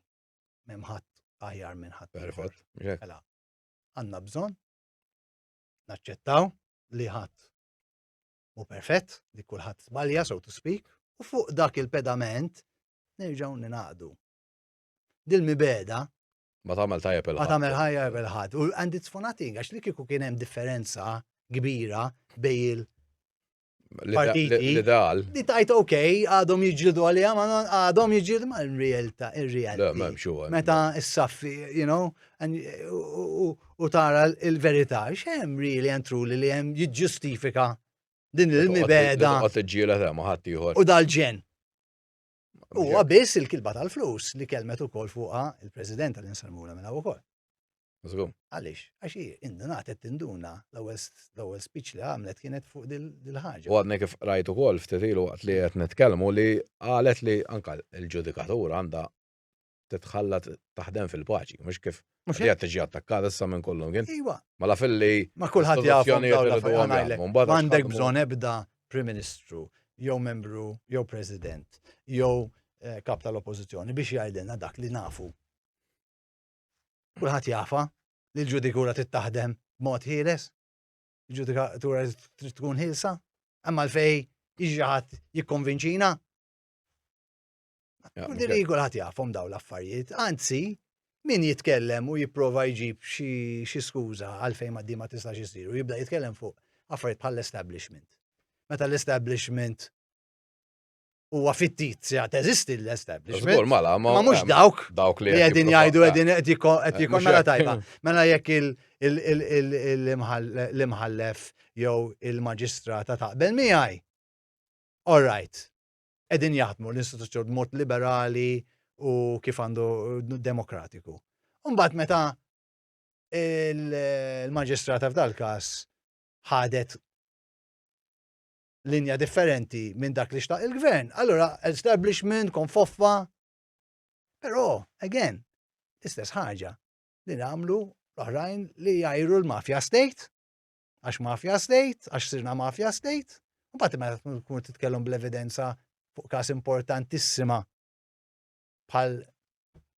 m'hemm ħadd aħjar minn ħadd. Perfett. Mela għandna bżonn naċċettaw li ħadd mhu perfett, li kulħadd żbalja so to speak, u fuq dak il-pedament nerġgħu ninaqdu. Dil-mibeda ma tagħmel tajjeb il-ħadd. Ma tagħmel ħajja bil-ħadd. And it's for nothing, għax li kieku kien hemm differenza kbira bej il-partiti. L-ideal. Li tajt okej, għadhom jiġġieldu għalija, ma għadhom jiġġieldu ma r-realtà. Meta s-saffi, you know, u tara il-verità, x'hemm really and truly li hemm jiġġustifika din il-mibeda. U dal-ġen. U għabis il-kilba tal-flus li kelmet ukoll fuqha il-President tal-Insalmula minn ukoll. Għalix, għaxi, indunat tinduna l-ewwel speech li għamlet kienet fuq dil-ħaġa. U għadni kif rajtu kol ftitilu għat li għet netkellmu li għalet li anka il-ġudikatura għanda titħalla taħdem fil-paċi, mux kif għat tiġi attakkata issa minn kollu għin. Iwa. Ma la fil-li. Ma kullħat jgħafum għandek bżon ebda Prim Ministru, jew membru, jew President, jew kap tal-oppozizjoni biex jgħidilna dak li nafu. Kulħadd jafa li l-ġudikatura tittaħdem b'mod ħieles, il-ġudikatura trid tkun ħilsa, amma l-fej jiġi ħadd jikkonvinċina. Diri kulħadd jafhom daw l-affarijiet, anzi min jitkellem u jipprova jġib xi skuża għalfejn ma ma tistax isir u jibda jitkellem fuq affarijiet bħall-establishment. Meta l-establishment huwa fittizja teżisti l-establishment. Ma mhux dawk li qegħdin jgħidu qed jikun mela tajba. Mela jekk l-imħallef jew il-maġistrata taqbel miegħi. All right. Qegħdin jaħdmu l-istituzzjoni b'mod liberali u kif għandu demokratiku. Mbagħad meta il-maġistrata f'dal-każ ħadet linja differenti minn dak li xtaq il-gvern. Allora, establishment, konfoffa. Però, again, istess ħaġa li nagħmlu l-oħrajn li jajru l-mafia state, għax mafia state, għax sirna mafia state, u bati ma tkun titkellem bl-evidenza fuq każ importantissima bħal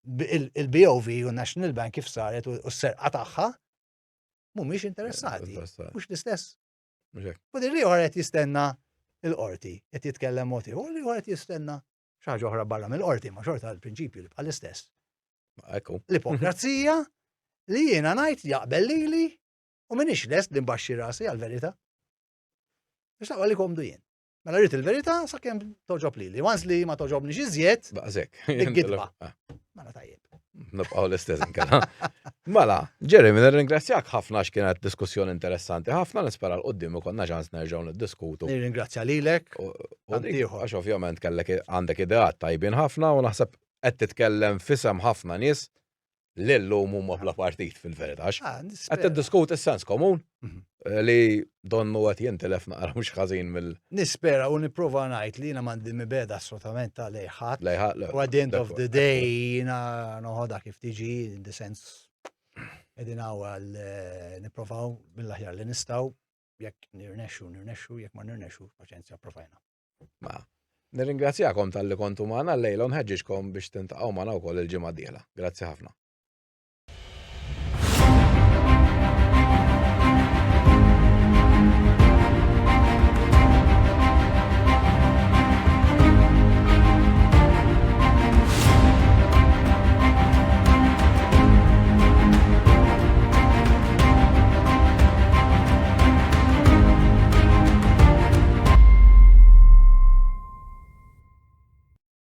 il-BOV u National Bank kif saret u s-serqa tagħha mhumiex interessati. Mhux l-istess. U di li qed jistenna il-qorti, qed jitkellem moti, u li qed jistenna xaħġa oħra barra mill-qorti, ma xorta l-prinċipju li bħal-istess. L-ipokrazija li jiena ngħid jaqbel lili u minix lest li mbaxxi rasi għal-verità. Biex taqwa li komdu jien. Mela rrid il-verità sakemm toġob lili. Once li ma toġobniex iżjed, il-gidba. Mela tajjeb. Nibqgħu l-istess inkella. Mela, Jeremy, nirringrazzjak ħafna x'kienet diskussjoni interessanti ħafna nispera l-qudiem konna ċans nerġgħu niddiskutu. Nirringrazzja lilek. Għax ovvjament kellek għandek ideat tajbin ħafna u naħseb qed titkellem fisem ħafna nies li llum huma bla partit fil-verità. Qed tiddiskuti s-sens komun li donnu qed jintilef naqra mhux ħażin mill. Nispera u nipprova ngħid li jiena m'għandi mibeda assolutament ta' lejħat. U at the end of the day jiena noħodha kif tiġi in the sense qegħdin għal nipprovaw mill-aħjar li nistgħu jekk nirnexxu jekk ma nirnexxu paċenzja provajna. Ma nirringrazzjakom tal-li kontu magħna llejla nħeġġixkom biex tintaqgħu magħna wkoll il-ġimgħa d-dieħla. Grazzi ħafna.